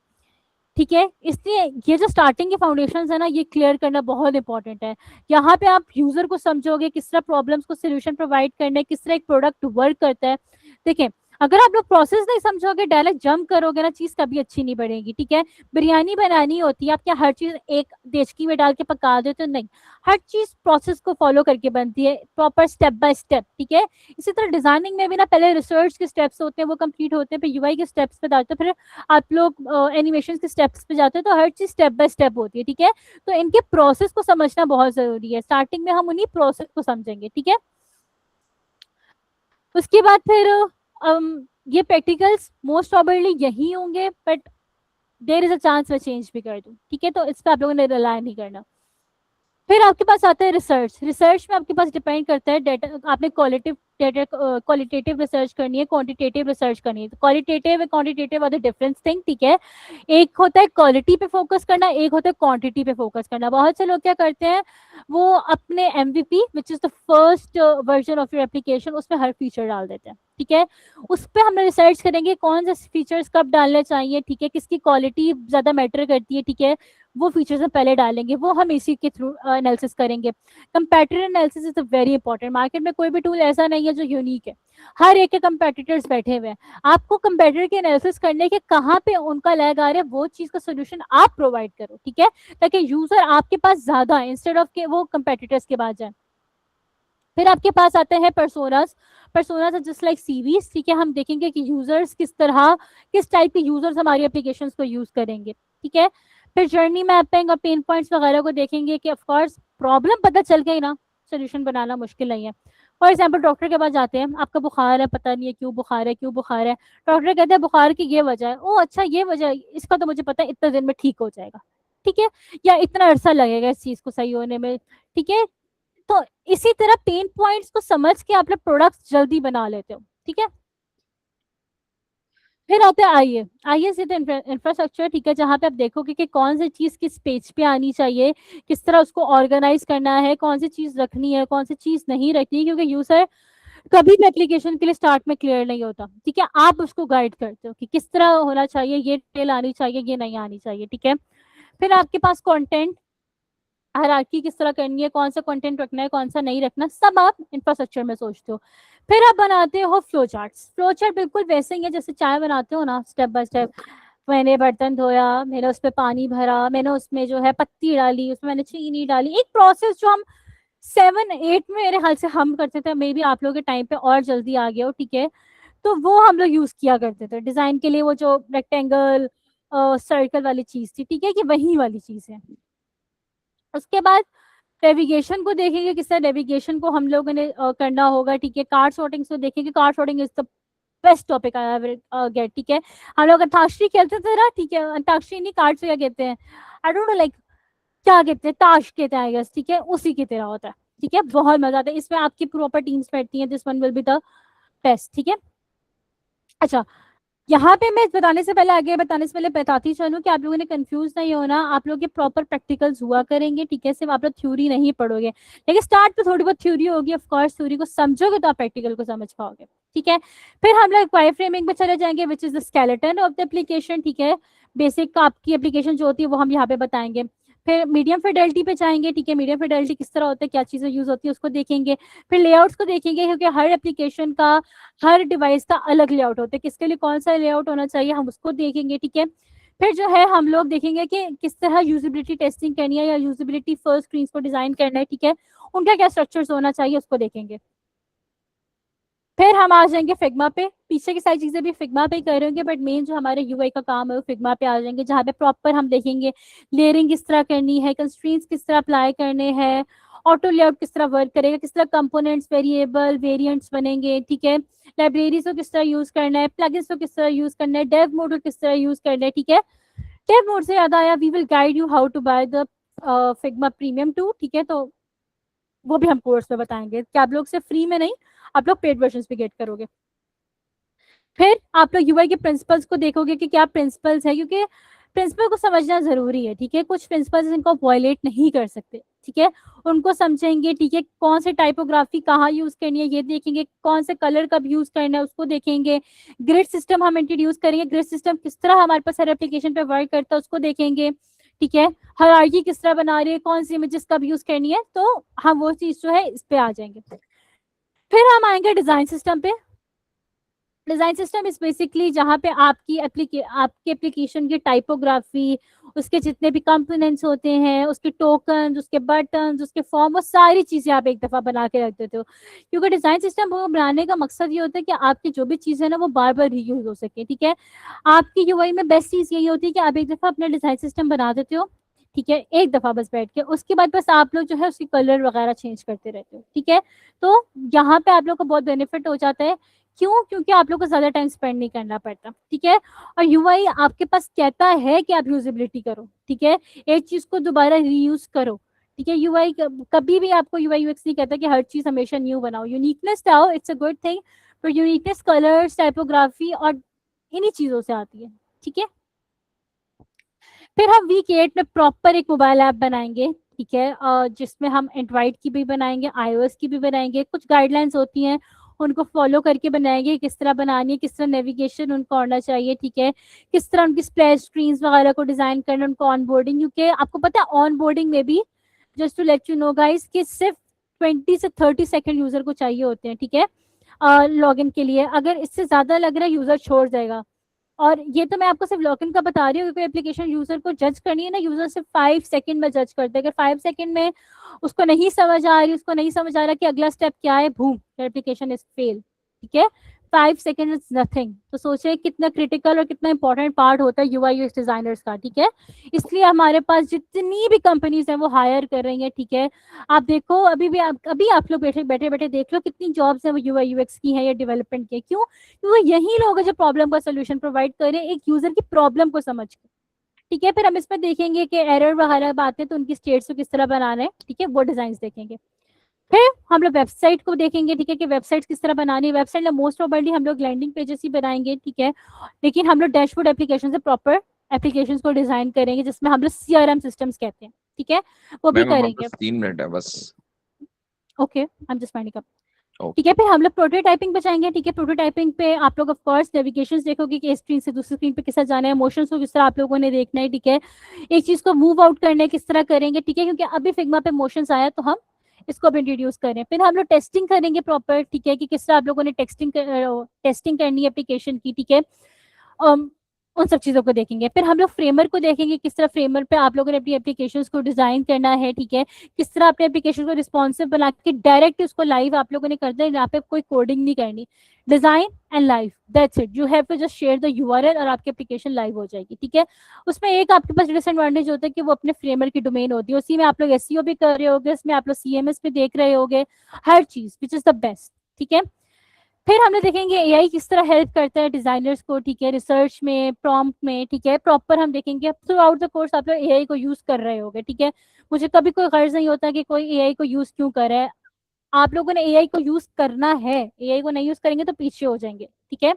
Speaker 2: ठीक है। इसलिए ये जो स्टार्टिंग के फाउंडेशंस है ना, ये क्लियर करना बहुत इंपॉर्टेंट है। यहाँ पे आप यूजर को समझोगे, किस तरह प्रॉब्लम्स को सोल्यूशन प्रोवाइड करना है, किस तरह एक प्रोडक्ट वर्क करता है। देखिए, अगर आप लोग प्रोसेस नहीं समझोगे, डायरेक्ट जंप करोगे ना, चीज कभी अच्छी नहीं बनेगी, ठीक है। बिरयानी बनानी होती है, आप क्या हर चीज एक देचकी में डाल के पका देते हो? नहीं, हर चीज प्रोसेस को फॉलो करके बनती है, प्रॉपर स्टेप बाय स्टेप, ठीक है। इसी तरह डिजाइनिंग में भी ना, पहले रिसर्च के स्टेप्स होते हैं, वो कंप्लीट होते हैं, फिर यूआई के स्टेप्स पे जाते हैं, फिर आप लोग एनिमेशन के स्टेप्स पे जाते हैं, तो हर चीज स्टेप बाय स्टेप होती है, ठीक है। तो इनके प्रोसेस को समझना बहुत जरूरी है, स्टार्टिंग में हम उन्हीं प्रोसेस को समझेंगे, ठीक है। उसके बाद फिर ये प्रैक्टिकल्स मोस्ट प्रोबेबली यही होंगे, but there is a chance मैं चेंज भी कर दूं, ठीक है। तो इस पर आप लोगों ने रिलाय नहीं करना। फिर आपके पास आता है रिसर्च। रिसर्च में आपके पास डिपेंड करता है डेटा, आपने क्वालिटेटिव डेटा, क्वालिटेटिव रिसर्च करनी है, क्वांटिटेटिव रिसर्च करनी है। तो क्वालिटेटिव और quantitative are the different thing, ठीक है। एक होता है क्वालिटी पे फोकस करना, एक होता है क्वांटिटी पे फोकस करना। बहुत से लोग क्या करते हैं, वो अपने MVP which is the first version of your application, उसमें हर फीचर डाल देते हैं, ठीक है। उस पर हम रिसर्च करेंगे कौन से फीचर्स कब डालने चाहिए, ठीक है, किसकी क्वालिटी ज्यादा मैटर करती है, ठीक है, वो फीचर्स हम पहले डालेंगे, वो हम इसी के थ्रू एनालिसिस करेंगे। Competitor analysis is very important. Market में कोई भी टूल ऐसा नहीं है जो यूनिक है, हर एक के कंपैटिटर्स बैठे हुए हैं। आपको कंपैटिटर के एनालिसिस करने के कहाँ पे उनका लैग आ रहा है, वो चीज का सोल्यूशन आप प्रोवाइड करो, ठीक है, ताकि यूजर आपके पास ज्यादा है इंस्टेड ऑफ के वो कंपैटिटर्स के पास जाए। फिर आपके पास आते हैं personas. Personas just like CVs, ठीक है। हम देखेंगे कि यूजर्स किस तरह, किस टाइप के यूजर्स हमारी एप्लीकेशन को यूज करेंगे, ठीक है। फिर जर्नी मैपिंग और पेन पॉइंट्स वगैरह को देखेंगे कि ऑफकोर्स प्रॉब्लम पता चल गई ना, सोल्यूशन बनाना मुश्किल नहीं है। फॉर एग्जाम्पल डॉक्टर के पास जाते हैं, आपका बुखार है, पता नहीं है क्यों बुखार है, क्यों बुखार है। डॉक्टर कहते हैं बुखार की ये वजह है, ओ अच्छा ये वजह है, इसका तो मुझे पता है, इतने दिन में ठीक हो जाएगा, ठीक है, या इतना अरसा लगेगा इस चीज को सही होने में, ठीक है। तो इसी तरह पेन पॉइंट्स को समझ के आप लोग प्रोडक्ट्स जल्दी बना लेते हो, ठीक है। फिर आता है आईए। आईए से इंफ्रास्ट्रक्चर, ठीक है, जहां पे आप देखोगे कि कौन सी चीज किस पेज पे आनी चाहिए, किस तरह उसको ऑर्गेनाइज करना है, कौन सी चीज रखनी है, कौन सी चीज नहीं रखनी, क्योंकि यूजर कभी भी एप्लीकेशन के लिए स्टार्ट में क्लियर नहीं होता, ठीक है। आप उसको गाइड करते हो कि किस तरह होना चाहिए, ये डिटेल आनी चाहिए, ये नहीं आनी चाहिए, ठीक है। फिर आपके पास कंटेंट हायरार्की किस तरह करनी है, कौन सा कंटेंट रखना है, कौन सा नहीं रखना, सब आप इंफ्रास्ट्रक्चर में सोचते हो। फिर आप बनाते हो फ्लो चार्ट्स। फ्लो चार्ट बिल्कुल वैसे ही है जैसे चाय बनाते हो ना, स्टेप बाय स्टेप। मैंने बर्तन धोया, मैंने उस पर पानी भरा, मैंने उसमें जो है पत्ती डाली, उसमें मैंने चीनी डाली, एक प्रोसेस जो हम 7-8 में मेरे हाल से हम करते थे, मे बी आप लोगों के टाइम पे और जल्दी आ गया हो, ठीक है। तो वो हम लोग यूज किया करते थे डिजाइन के लिए, वो जो रेक्टेंगल सर्कल वाली चीज थी, ठीक है, कि वही वाली चीज है। उसके बाद नेविगेशन को देखेंगे, किस तरह नेविगेशन को हम लोगों ने करना होगा, ठीक है। कार्ड सॉर्टिंग को देखेंगे, card sorting is the best topic I ever get, ठीक है। हम लोग अंताक्षरी खेलते थे ना, ठीक है, अंताक्षरी नहीं, कार्ड से क्या कहते हैं, आई डोंट नो, लाइक क्या कहते हैं, ताश कहते हैं आई गेस, ठीक है, उसी की तरह होता है, ठीक है। बहुत मजा आता है इसमें, आपकी प्रॉपर टीम्स बैठती हैं, this one will be the best, ठीक है। अच्छा, यहाँ पे मैं बताने से पहले, आगे बताने से पहले बताती चलूं कि आप लोगों ने कंफ्यूज नहीं होना, आप लोग के प्रॉपर प्रैक्टिकल्स हुआ करेंगे, ठीक है। सिर्फ आप लोग थ्योरी नहीं पढ़ोगे, लेकिन स्टार्ट पे थोड़ी बहुत थ्योरी होगी, ऑफ कोर्स थ्योरी को समझोगे तो आप प्रैक्टिकल को समझ पाओगे, ठीक है। फिर हम लोग वायर फ्रेमिंग पे चले जाएंगे, which is the skeleton of the application, ठीक है। बेसिक आपकी एप्लीकेशन जो होती है वो हम यहाँ पे बताएंगे। फिर मीडियम फिडेलिटी पे जाएंगे, ठीक है, मीडियम फिडेलिटी किस तरह होता है, क्या चीजें यूज होती है, उसको देखेंगे। फिर लेआउट्स को देखेंगे, क्योंकि हर एप्लीकेशन का, हर डिवाइस का अलग लेआउट होता है, किसके लिए कौन सा लेआउट होना चाहिए हम उसको देखेंगे, ठीक है। फिर जो है हम लोग देखेंगे कि किस तरह यूजिबिलिटी टेस्टिंग करनी है या यूजिबिलिटी फर्स्ट स्क्रीन को डिजाइन करना है, ठीक है, उनका क्या स्ट्रक्चर्स होना चाहिए उसको देखेंगे। फिर हम आ जाएंगे फिग्मा पे, पीछे की सारी चीजें भी फिग्मा पे ही कर रहे होंगे, बट मेन जो हमारे यूआई का काम है वो फिग्मा पे आ जाएंगे, जहाँ पे प्रॉपर हम देखेंगे लेयरिंग किस तरह करनी है, कंस्ट्रेंट्स किस तरह अप्लाई करने हैं, ऑटो लेआउट किस तरह वर्क करेगा, किस तरह कंपोनेंट्स वेरिएबल वेरिएंट्स बनेंगे, ठीक है, लाइब्रेरीज को किस तरह यूज करना है, प्लगइन्स को किस तरह यूज करना है, डेव मोड को किस तरह यूज करना है, ठीक है। डेव मोड से याद आया, we will guide you how to buy the Figma premium 2, ठीक है, तो वो भी हम कोर्स में बताएंगे कि आप लोग सिर्फ फ्री में नहीं, आप लोग पेड वर्जन भी गेट करोगे। फिर आप लोग यूआई के प्रिंसिपल्स को देखोगे कि क्या प्रिंसिपल्स है, क्योंकि प्रिंसिपल को समझना जरूरी है, ठीक है, कुछ प्रिंसिपल्स इनको वायलेट नहीं कर सकते, ठीक है, उनको समझेंगे, ठीक है, कौन से टाइपोग्राफी कहाँ यूज करनी है ये देखेंगे, कौन से कलर कब यूज करना है उसको देखेंगे, ग्रिड सिस्टम हम इंट्रोड्यूस करेंगे, ग्रिड सिस्टम किस तरह हमारे पास हर एप्लीकेशन पे वर्क करता है उसको देखेंगे, ठीक है, हायरार्की किस तरह बना रही है, कौन सी इमेजेस कब यूज करनी है, तो हम वो चीज जो है इस पे आ जाएंगे। फिर हम आएंगे डिजाइन सिस्टम पे। डिजाइन सिस्टम इज बेसिकली जहाँ पे आपकी एप्लीकेशन की टाइपोग्राफी, उसके जितने भी कंपोनेंट्स होते हैं, उसके टोकन, उसके बटन, उसके फॉर्म, वो सारी चीजें आप एक दफा बना के रख देते हो, क्योंकि डिजाइन सिस्टम बनाने का मकसद ये होता है कि आपकी जो भी चीजें ना वो बार बार रीयूज हो सके, ठीक है। आपकी यूआई में बेस्ट चीज यही होती है कि आप एक दफा अपना डिजाइन सिस्टम बना देते हो, ठीक है, एक दफा बस बैठ के, उसके बाद बस आप लोग जो है उसकी कलर वगैरह चेंज करते रहते हो, ठीक है। तो यहाँ पे आप लोग को बहुत बेनिफिट हो जाता है, क्यों, क्योंकि आप लोग को ज्यादा टाइम स्पेंड नहीं करना पड़ता, ठीक है, और यूआई आपके पास कहता है कि आप यूजेबिलिटी करो, ठीक है, एक चीज को दोबारा रीयूज करो, ठीक है, यूआई कभी भी आपको यूआई यूएक्स नहीं कहता कि हर चीज हमेशा न्यू बनाओ, यूनिकनेस लाओ, इट्स अ गुड थिंग, पर यूनिकनेस कलर्स, टाइपोग्राफी और इन्हीं चीजों से आती है, ठीक है। फिर हम वीक 8 में प्रॉपर एक मोबाइल ऐप बनाएंगे, ठीक है, जिसमें हम एंड्रॉइड की भी बनाएंगे, आईओएस की भी बनाएंगे, कुछ गाइडलाइंस होती हैं उनको फॉलो करके बनाएंगे, किस तरह बनानी है, किस तरह नेविगेशन उनको होना चाहिए, ठीक है, किस तरह उनकी स्प्लैश स्क्रीन वगैरह को डिजाइन करना, उनको ऑन बोर्डिंग, क्योंकि आपको पता है ऑन बोर्डिंग में भी, just to let you know guys, कि सिर्फ 20 से 30 सेकंड यूजर को चाहिए होते हैं, ठीक है, लॉगिन के लिए, अगर इससे ज्यादा लग रहा है यूजर छोड़ जाएगा। और ये तो मैं आपको सिर्फ लॉगिन का बता रही हूँ, क्योंकि एप्लीकेशन यूजर को जज करनी है ना, यूजर सिर्फ 5 सेकंड में जज करते हैं, अगर 5 सेकंड में उसको नहीं समझ आ रही, उसको नहीं समझ आ रहा कि अगला स्टेप क्या है, बूम, एप्लीकेशन इज फेल, ठीक है, 5 सेकंड इज नथिंग। तो सोचिए कितना क्रिटिकल और कितना इंपॉर्टेंट पार्ट होता है यूआई यूएक्स डिजाइनर्स का, ठीक है, इसलिए हमारे पास जितनी भी कंपनीज हैं वो हायर कर रही हैं, ठीक है। आप देखो अभी आप लोग बैठे बैठे देख लो कितनी जॉब्स हैं वो यूआई यूएक्स की है या डेवलपमेंट की, क्यों, क्योंकि यही लोग हैं जो प्रॉब्लम का सोल्यूशन प्रोवाइड करें एक यूजर की प्रॉब्लम को समझ के, ठीक है। फिर हम इसमें देखेंगे कि एरर वगैरह बातें तो उनकी स्टेट्स को किस तरह बनाना है, ठीक है, वो डिजाइन देखेंगे। फिर हम लोग वेबसाइट को देखेंगे, ठीक है, कि वेबसाइट किस तरह बनानी है, वेबसाइट में मोस्ट प्रोबेबली हम लोग लैंडिंग पेजेस ही बनाएंगे, ठीक है, लेकिन हम लोग डैशबोर्ड एप्लीकेशन से प्रॉपर एप्लीकेशन को डिजाइन करेंगे, जिसमें हम लोग सीआरएम सिस्टम्स कहते हैं, ठीक है, वो भी करेंगे।
Speaker 1: 3 मिनट है बस।
Speaker 2: Okay, I am just winding up,
Speaker 1: Okay.
Speaker 2: ठीक है। फिर हम लोग प्रोटोटाइपिंग बचाएंगे, ठीक है, प्रोटोटाइपिंग पे आप लोग ऑफ कोर्स नेविगेशन देखोगे कि एक स्क्रीन से दूसरी स्क्रीन पे किस तरह जाना है, मोशंस को किस तरह आप लोगों ने देखना है, ठीक है, एक चीज को मूव आउट करना है किस तरह करेंगे, ठीक है, क्योंकि अभी फिग्मा पे मोशंस आया तो हम इसको भी इंट्रोड्यूस करें। फिर हम लोग टेस्टिंग करेंगे प्रॉपर, ठीक है, कि किस तरह आप लोगों ने टेस्टिंग करनी है एप्लीकेशन की, ठीक है, उन सब चीजों को देखेंगे। फिर हम लोग फ्रेमर को देखेंगे, किस तरह फ्रेमर पे आप लोगों ने अपनी एप्लीकेशंस को डिजाइन करना है, ठीक है, किस तरह अपने एप्लीकेशन को रिस्पॉन्सिव बना के डायरेक्ट उसको लाइव आप लोगों ने करना है, यहाँ पे कोई कोडिंग नहीं करनी, design and live, that's it, you have to just share the URL और आपकी एप्लीकेशन लाइव हो जाएगी, ठीक है। उसमें एक आपके पास डिसएडवांटेज होता है कि वो अपने फ्रेमर की डोमेन होती है, उसी में आप लोग एसईओ भी कर रहे होगे, उसमें आप लोग सीएमएस भी देख रहे होगे, हर चीज विच इज द बेस्ट, ठीक है। फिर हम लोग देखेंगे एआई किस तरह हेल्प करता है डिजाइनर्स को, ठीक है, रिसर्च में, प्रॉम्प्ट में, ठीक है, प्रॉपर हम देखेंगे थ्रू आउट द कोर्स आप लोग एआई को यूज कर रहे होगे, ठीक है, मुझे कभी कोई गर्ज नहीं होता कि कोई एआई को यूज क्यों कर रहा है, आप लोगों ने एआई को यूज करना है, एआई को नहीं यूज करेंगे तो पीछे हो जाएंगे, ठीक है।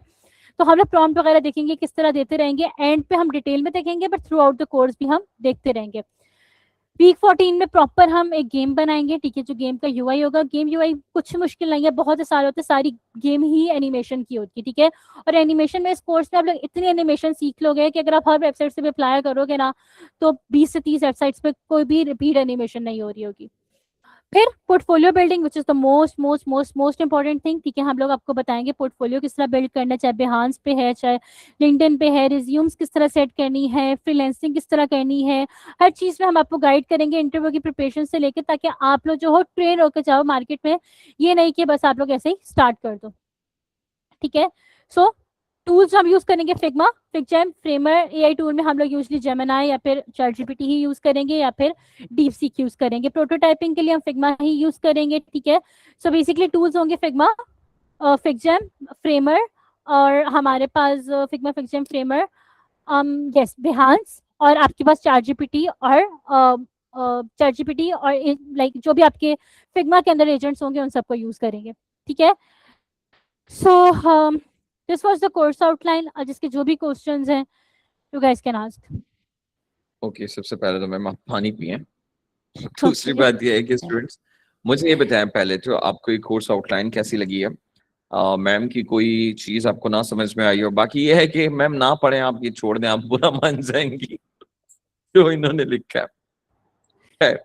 Speaker 2: तो हम लोग प्रॉम्प्ट वगैरह देखेंगे किस तरह देते रहेंगे, एंड पे हम डिटेल में देखेंगे, but through out the course भी हम देखते रहेंगे। वीक 14 में प्रॉपर हम एक गेम बनाएंगे, ठीक है, जो गेम का यूआई होगा, गेम यूआई कुछ मुश्किल नहीं है, बहुत सारे होते, सारी गेम ही एनिमेशन की होती है, ठीक है, और एनिमेशन में इस कोर्स में आप लोग इतनी एनिमेशन सीख लोगे कि अगर आप हर वेबसाइट से भी अप्लाई करोगे ना तो 20 से 30 वेबसाइट्स पे कोई भी रिपीट एनिमेशन नहीं हो रही होगी। फिर portfolio building which is the most most most most important thing, ठीक है। हम लोग आपको बताएंगे पोर्टफोलियो किस तरह बिल्ड करना है, चाहे बिहांस पे है, चाहे लिंक्डइन पे है, रिज्यूम्स किस तरह सेट करनी है, फ्रीलांसिंग किस तरह करनी है, हर चीज में हम आपको गाइड करेंगे इंटरव्यू की प्रिपरेशन से लेकर, ताकि आप लोग जो हो ट्रेन होकर जाओ मार्केट में, ये नहीं कि बस आप लोग ऐसे ही स्टार्ट कर दो, ठीक है। सो टूल्स हम यूज करेंगे फिग्मा, फिगजेम, फ्रेमर, एआई टूल में हम लोग यूजली जेमिनाई या फिर चैटजीपीटी ही यूज करेंगे या फिर डीपसीक यूज करेंगे। प्रोटोटाइपिंग के लिए हम फिग्मा ही यूज करेंगे, ठीक है। सो बेसिकली टूल्स होंगे फिग्मा, फिगजेम, फ्रेमर, और हमारे पास फिग्मा, फिगजेम, फ्रेमर, यस, बिहांस, और आपके पास चैटजीपीटी और लाइक जो भी आपके फिग्मा के अंदर एजेंट्स होंगे उन सबको यूज करेंगे, ठीक है। So this was the course outline, जिसके जो भी क्वेश्चंस हैं you guys can ask.
Speaker 1: Okay, सबसे पहले तो मैम आप पानी पिए। दूसरी बात यह है कि स्टूडेंट्स मुझे ये बताएं पहले तो आपको ये कोर्स आउटलाइन कैसी लगी है, मैम की कोई चीज आपको ना समझ में आई हो। बाकी ये है कि मैम ना पढ़े आप ये छोड़ दें, आप बुरा मान जाएंगी जो इन्होंने लिखा है।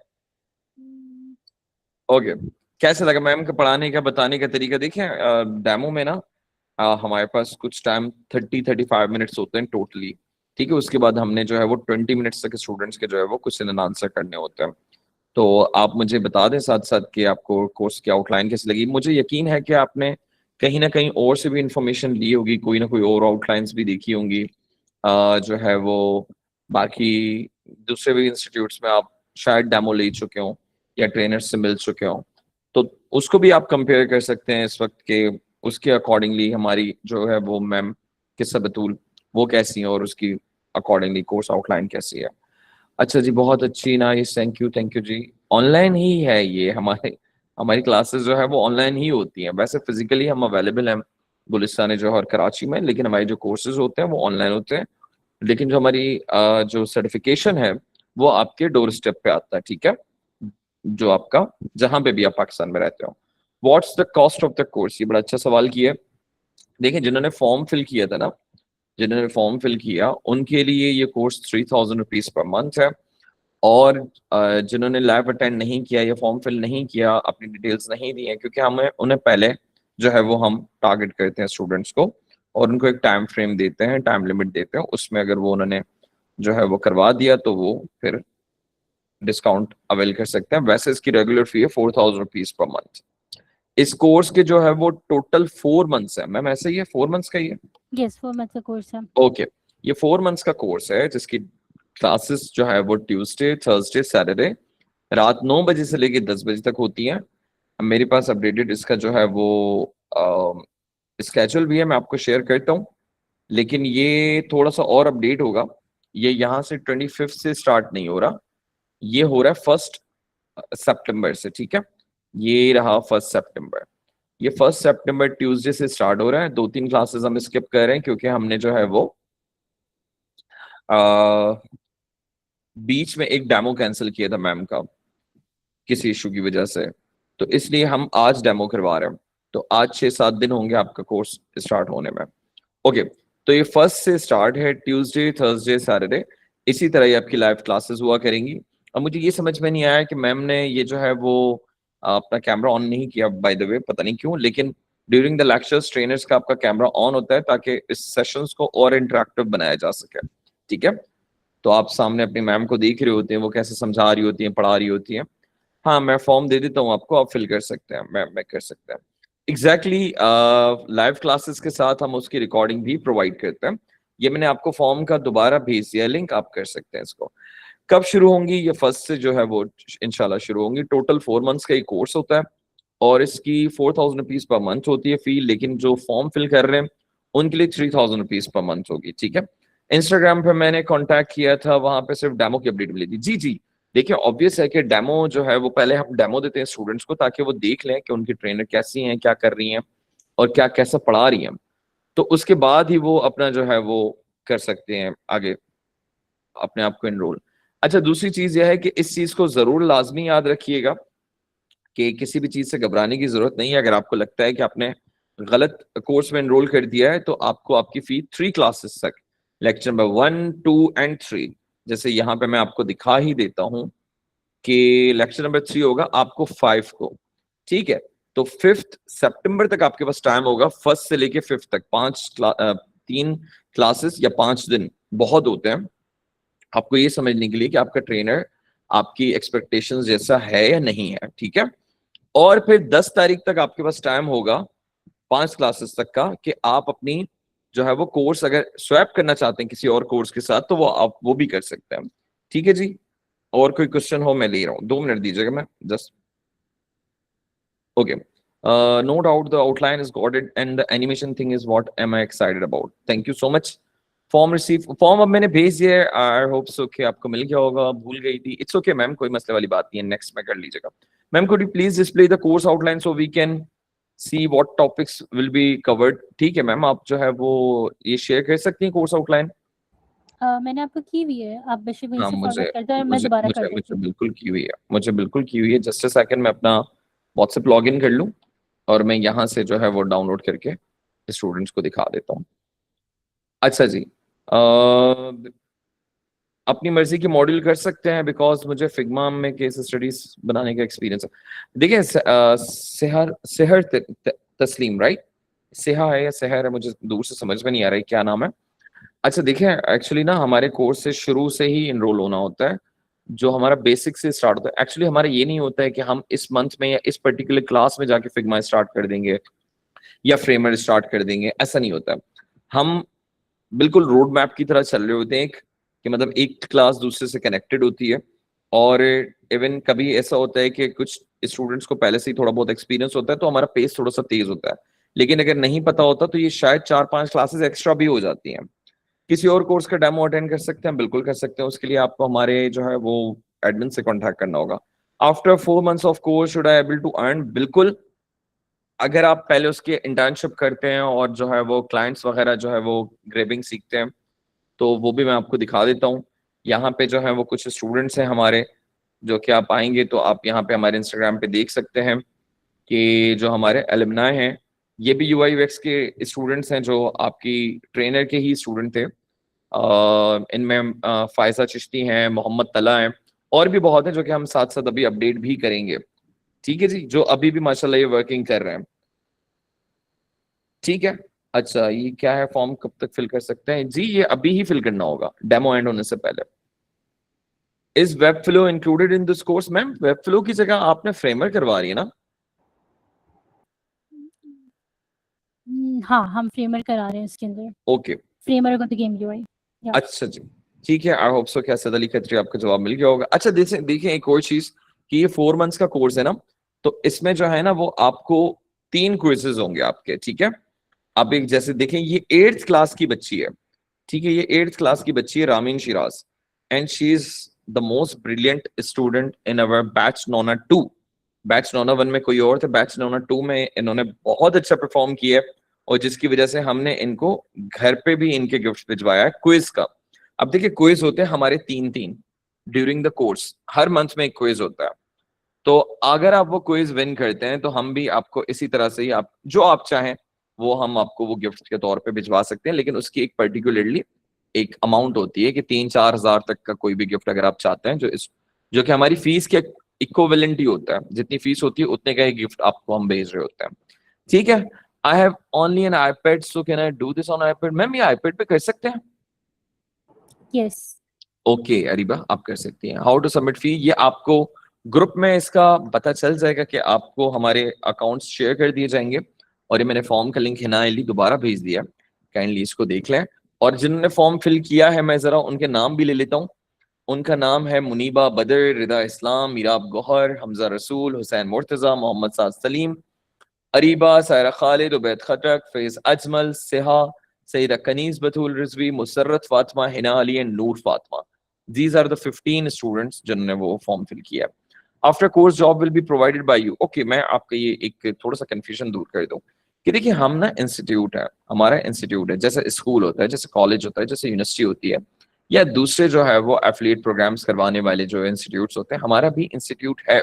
Speaker 1: ओके, कैसे लगा मैम का पढ़ाने का बताने का तरीका? देखिए डेमो में ना हमारे पास कुछ टाइम 30-35 मिनट्स होते हैं टोटली, ठीक है। उसके बाद हमने जो है वो 20 मिनट्स तक स्टूडेंट्स के जो है वो क्वेश्चन एंड आंसर करने होते हैं। तो आप मुझे बता दें साथ साथ कि आपको कोर्स की आउटलाइन कैसी लगी। मुझे यकीन है कि आपने कहीं ना कहीं और से भी इंफॉर्मेशन ली होगी, कोई ना कोई और आउटलाइंस भी देखी होंगी, जो है वो बाकी दूसरे भी इंस्टीट्यूट्स में आप शायद डेमो ले चुके हो या ट्रेनर से मिल चुके हो, तो उसको भी आप कंपेयर कर सकते हैं इस वक्त के, उसके अकॉर्डिंगली हमारी जो है वो मैम किस्सा बतूल वो कैसी है और उसकी अकॉर्डिंगली कोर्स आउटलाइन कैसी है। अच्छा जी, बहुत अच्छी, nice, thank you ji. Online ही है ये, हमारे हमारी क्लासेस जो है वो ऑनलाइन ही होती हैं। वैसे फिजिकली हम अवेलेबल हैं गुलिस्तान जौहर कराची में, लेकिन हमारे जो कोर्सेज होते हैं वो ऑनलाइन होते हैं। लेकिन जो हमारी जो सर्टिफिकेशन है वो आपके डोर स्टेप पे आता है, ठीक है, जो आपका जहां पे भी आप पाकिस्तान में रहते हो। What's the cost of the course, ये बड़ा अच्छा सवाल किया। देखिए जिन्होंने फॉर्म फिल किया था ना, जिन्होंने फॉर्म फिल किया उनके लिए ये कोर्स 3000 रुपीज पर मंथ है। और जिन्होंने लाइव अटेंड नहीं किया या फॉर्म फिल नहीं किया, अपनी डिटेल्स नहीं दी है, क्योंकि हमें उन्हें पहले जो है वो हम टारगेट करते हैं स्टूडेंट्स को और उनको एक टाइम फ्रेम देते हैं, टाइम लिमिट देते हैं, उसमें अगर वो उन्होंने जो है वो करवा दिया तो वो फिर डिस्काउंट अवेल कर सकते हैं। वैसे इसकी रेगुलर फी है 4000 रुपीज पर मंथ। इस कोर्स के जो है वो टोटल 4 मंथ्स है मैम, ऐसे ही है 4 मंथ्स का ही है?
Speaker 2: यस, 4 मंथ्स का कोर्स है।
Speaker 1: ओके, ये 4 मंथ्स का कोर्स है जिसकी क्लासेस जो है वो ट्यूसडे, थर्सडे, सैटरडे रात 9 बजे से लेके 10 बजे तक होती हैं। मेरे पास अपडेटेड इसका जो है वो स्केड्यूल भी है, मैं आपको शेयर करता हूँ। लेकिन ये थोड़ा सा और अपडेट होगा, ये यहाँ से 25 से स्टार्ट नहीं हो रहा, ये हो रहा है 1 सितंबर से, ठीक है। ये रहा 1 सितंबर, ये 1 सितंबर ट्यूसडे से स्टार्ट हो रहा है। 2-3 क्लासेस हम स्किप कर रहे हैं क्योंकि हमने जो है वो बीच में एक डेमो कैंसिल किया था मैम का किसी इशू की वजह से, तो इसलिए हम आज डेमो करवा रहे हैं। तो आज 6-7 दिन होंगे आपका कोर्स स्टार्ट होने में। ओके, तो ये 1 से स्टार्ट है, ट्यूसडे, थर्सडे, सैटरडे, इसी तरह ये आपकी लाइव क्लासेस हुआ करेंगी। अब मुझे ये समझ में नहीं आया कि मैम ने ये जो है वो अपना कैमरा ऑन नहीं किया, बाय द वे, पता नहीं क्यों, लेकिन ड्यूरिंग द लेक्चर्स ट्रेनर्स का आपका कैमरा ऑन होता है ताकि इस सेशंस को और इंटरेक्टिव बनाया जा सके, ठीक है। तो आप सामने अपनी मैम को देख रहे होते हैं, वो कैसे समझा रही होती हैं, पढ़ा रही होती हैं। हाँ, मैं फॉर्म दे देता हूँ आपको, आप फिल कर सकते हैं, मैं कर सकते हैं। एग्जैक्टली लाइव क्लासेस के साथ हम उसकी रिकॉर्डिंग भी प्रोवाइड करते हैं। ये मैंने आपको फॉर्म का दोबारा भेज दिया लिंक, आप कर सकते हैं इसको। कब शुरू होंगी? ये 1 से जो है वो इंशाल्लाह शुरू होंगी। टोटल 4 मंथ्स का ये कोर्स होता है और इसकी 4000 रुपीज पर मंथ होती है फी, लेकिन जो फॉर्म फिल कर रहे हैं उनके लिए 3000 रुपीज पर मंथ होगी, ठीक है। इंस्टाग्राम पे मैंने कांटेक्ट किया था, वहां पे सिर्फ डेमो की अपडेट मिली थी। जी जी, देखिए ऑब्वियस है कि डेमो जो है वो पहले हम डेमो देते हैं स्टूडेंट्स को ताकि वो देख लें कि उनकी ट्रेनर कैसी हैं, क्या कर रही हैं और क्या कैसा पढ़ा रही हैं, तो उसके बाद ही वो अपना जो है वो कर सकते हैं आगे अपने आप को एनरोल। अच्छा, दूसरी चीज यह है कि इस चीज को जरूर लाजमी याद रखिएगा कि किसी भी चीज से घबराने की जरूरत नहीं है। अगर आपको लगता है कि आपने गलत कोर्स में एनरोल कर दिया है तो आपको आपकी फी 3 क्लासेस तक, लेक्चर नंबर 1, 2 एंड 3, जैसे यहाँ पे मैं आपको दिखा ही देता हूँ, कि लेक्चर नंबर 3 होगा आपको 5 को, ठीक है। तो 5 सितंबर तक आपके पास टाइम होगा, 1 से लेके 5 तक 3 क्लासेस या 5 दिन बहुत होते हैं आपको ये समझने के लिए कि आपका ट्रेनर आपकी एक्सपेक्टेशंस जैसा है या नहीं है, ठीक है। और फिर 10 तारीख तक आपके पास टाइम होगा 5 क्लासेस तक का कि आप अपनी जो है वो कोर्स अगर स्वैप करना चाहते हैं किसी और कोर्स के साथ तो वो आप वो भी कर सकते हैं, ठीक है जी। और कोई क्वेश्चन हो मैं ले रहा हूँ, 2 मिनट दीजिएगा मैं just. Okay, no doubt the outline is got it and the animation thing is what am I excited about. Thank you so much. Form अब मैंने भेज दिया है, आई होप सो कि आपको मिल गया होगा, भूल गई थी, इट्स ओके मैम, कोई मसले वाली बात नहीं है, नेक्स्ट में कर लीजिएगा। Ma'am could you please display the course outline so we can see what topics will be covered. ठीक है मैम, आप जो है वो ये शेयर कर सकती हैं कोर्स आउटलाइन।
Speaker 2: मैंने आपको की हुई है, आप बस वहीं
Speaker 1: हाँ
Speaker 2: से
Speaker 1: मुझे
Speaker 2: फॉरवर्ड कर दो, मैं
Speaker 1: मुझे
Speaker 2: दोबारा
Speaker 1: मुझे
Speaker 2: कर
Speaker 1: मुझे
Speaker 2: देती हूँ।
Speaker 1: बिल्कुल की हुई है, मुझे बिल्कुल की हुई है। जस्ट अ सेकंड मैं अपना व्हाट्सएप लॉग इन कर लूँ और मैं यहाँ से जो है वो डाउनलोड करके स्टूडेंट्स को दिखा देता हूँ। अच्छा जी, अपनी मर्जी के मॉड्यूल कर सकते हैं बिकॉज मुझे फिग्मा में केस स्टडीज बनाने का एक्सपीरियंस है। देखिए सेहर सेहर तस्लीम, राइट, सेहा है या सहर है, मुझे दूर से समझ में नहीं आ रहा है क्या नाम है। अच्छा देखिए, एक्चुअली ना हमारे कोर्स से शुरू से ही इनरोल होना होता है, जो हमारा बेसिक से स्टार्ट होता है। एक्चुअली हमारा ये नहीं होता है कि हम इस मंथ में या इस पर्टिकुलर क्लास में जाके फिग्मा स्टार्ट कर देंगे या फ्रेमर स्टार्ट कर देंगे, ऐसा नहीं होता है। हम बिल्कुल रोड मैप की तरह चल रहे होते हैं, कि मतलब एक क्लास दूसरे से कनेक्टेड होती है। और इवन कभी ऐसा होता है कि कुछ स्टूडेंट्स को पहले से ही थोड़ा बहुत एक्सपीरियंस होता है तो हमारा पेस थोड़ा सा तेज होता है, लेकिन अगर नहीं पता होता तो ये शायद 4-5 क्लासेस एक्स्ट्रा भी हो जाती हैं। किसी और कोर्स का डेमो अटेंड कर सकते हैं, बिल्कुल कर सकते हैं। उसके लिए आपको हमारे जो है वो एडमिन से कांटेक्ट करना होगा। After 4 months of course should I able to earn, बिल्कुल। अगर आप पहले उसके इंटर्नशिप करते हैं और जो है वो क्लाइंट्स वगैरह जो है वो ग्रेबिंग सीखते हैं तो वो भी मैं आपको दिखा देता हूँ। यहाँ पे जो है वो कुछ स्टूडेंट्स हैं हमारे, जो कि आप आएंगे तो आप यहाँ पे हमारे इंस्टाग्राम पे देख सकते हैं कि जो हमारे एलुमनाई हैं ये भी यूआई यूएक्स के स्टूडेंट्स हैं, जो आपकी ट्रेनर के ही स्टूडेंट थे। इनमें फायजा चिश्ती हैं, मोहम्मद तला हैं, और भी बहुत हैं जो कि हम साथ साथ अभी अपडेट भी करेंगे, ठीक है जी, जो अभी भी माशाल्लाह ये वर्किंग कर रहे हैं, ठीक है। अच्छा ये क्या है, फॉर्म कब तक फिल कर सकते हैं जी? ये अभी ही फिल करना होगा डेमो एंड होने से पहले। Is Webflow included in this course? Ma'am Webflow की जगह आपने फ्रेमर करवा रही है ना?
Speaker 2: हाँ, हम फ्रेमर करा रहे हैं इसके अंदर,
Speaker 1: ओके,
Speaker 2: फ्रेमर को द गेम यूआई।
Speaker 1: अच्छा जी, ठीक है। आई होप सो कि असद अली खत्री आपका जवाब मिल गया होगा। अच्छा देखिए एक और चीज कि ये 4 मंथ्स का कोर्स है ना, तो इसमें जो है ना वो आपको 3 क्विजेज होंगे आपके, ठीक है। आप एक जैसे देखें, ये 8th क्लास की बच्ची है, ठीक है, ये 8th क्लास की बच्ची है Rameen Shiraz, and she is the most brilliant student in our batch नोना 2। बैच नोना 1 में कोई और थे, बैच नोना 2 में इन्होंने बहुत अच्छा परफॉर्म किया है, और जिसकी वजह से हमने इनको घर पे भी इनके गिफ्ट भिजवाया है क्विज का। अब देखिए क्विज होते हैं हमारे 3-3 during the course, her month में एक क्विज होता है। तो अगर आप वो क्विज विन करते हैं तो हम भी आपको इसी तरह से ही आप जो आप चाहें वो हम आपको वो गिफ्ट के तौर पे भिजवा सकते हैं, लेकिन उसकी एक पर्टिकुलरली एक अमाउंट होती है कि 3-4 हजार तक का कोई भी गिफ्ट अगर आप चाहते हैं, जो कि हमारी फीस के इक्विवेलेंट ही होता है, जितनी फीस होती है उतने का ही गिफ्ट आपको हम भेज रहे होते हैं, ठीक है। I have only an iPad so can I do this on iPad? Ma'am ये आईपैड पे कर सकते हैं?
Speaker 2: यस।
Speaker 1: ओके अरीबा आप कर सकती हैं। हाउ टू सबमिट फी, ये आपको ग्रुप में इसका पता चल जाएगा कि आपको हमारे अकाउंट्स शेयर कर दिए जाएंगे, और ये मैंने फॉर्म का लिंक हिना अली दोबारा भेज दिया, काइंडली इसको देख लें। और जिन्होंने फॉर्म फिल किया है मैं जरा उनके नाम भी ले लेता हूँ। उनका नाम है मुनीबा बदर, रिदा इस्लाम, Meerab Gohar, Hamza Rasool, Hussain Murtaza, Mohammad Saad Saleem, Areeba, Saira Khalid, Ubaid Khattak, Faiz Ajmal, Seha, Saeeda Kaneez Batool Rizvi, Musarrat Fatima, Hina Ali and Noor Fatima. These are the 15 students जिन्होंने वो फॉर्म फिल किया है। After course job will be provided by you. Okay, मैं आपका ये एक थोड़ा सा कंफ्यूजन दूर कर दूं कि देखिए हम ना इंस्टीट्यूट है, हमारा इंस्टीट्यूट है, जैसे स्कूल होता है, जैसे कॉलेज होता है, जैसे यूनिवर्सिटी होती है, या दूसरे जो है वो एफिलिएट प्रोग्राम्स करवाने वाले जो इंस्टीट्यूट्स होते हैं, हमारा भी इंस्टीट्यूट है,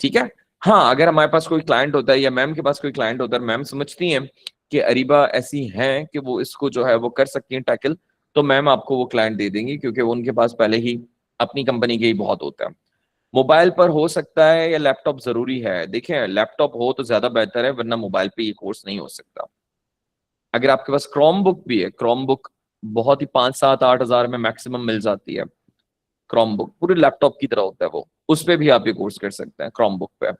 Speaker 1: ठीक है। हाँ अगर हमारे पास कोई क्लाइंट होता है या मैम के पास कोई क्लाइंट होता है, मैम समझती हैं कि अरीबा ऐसी हैं कि वो इसको जो है वो कर सकती हैं टैकल, तो मैम आपको वो क्लाइंट दे देंगी, क्योंकि वो उनके पास पहले ही अपनी कंपनी के ही बहुत होता है। मोबाइल पर हो सकता है या लैपटॉप जरूरी है? देखिए, लैपटॉप हो तो ज्यादा बेहतर है, वरना मोबाइल पे ये कोर्स नहीं हो सकता। अगर आपके पास क्रोम बुक भी है, क्रोम बुक बहुत ही 5, 7, 8 हजार में मैक्सिमम मिल जाती है। क्रोम बुक पूरे लैपटॉप की तरह होता है वो, उस पे भी आप ये कोर्स कर सकते हैं क्रोम बुक पे।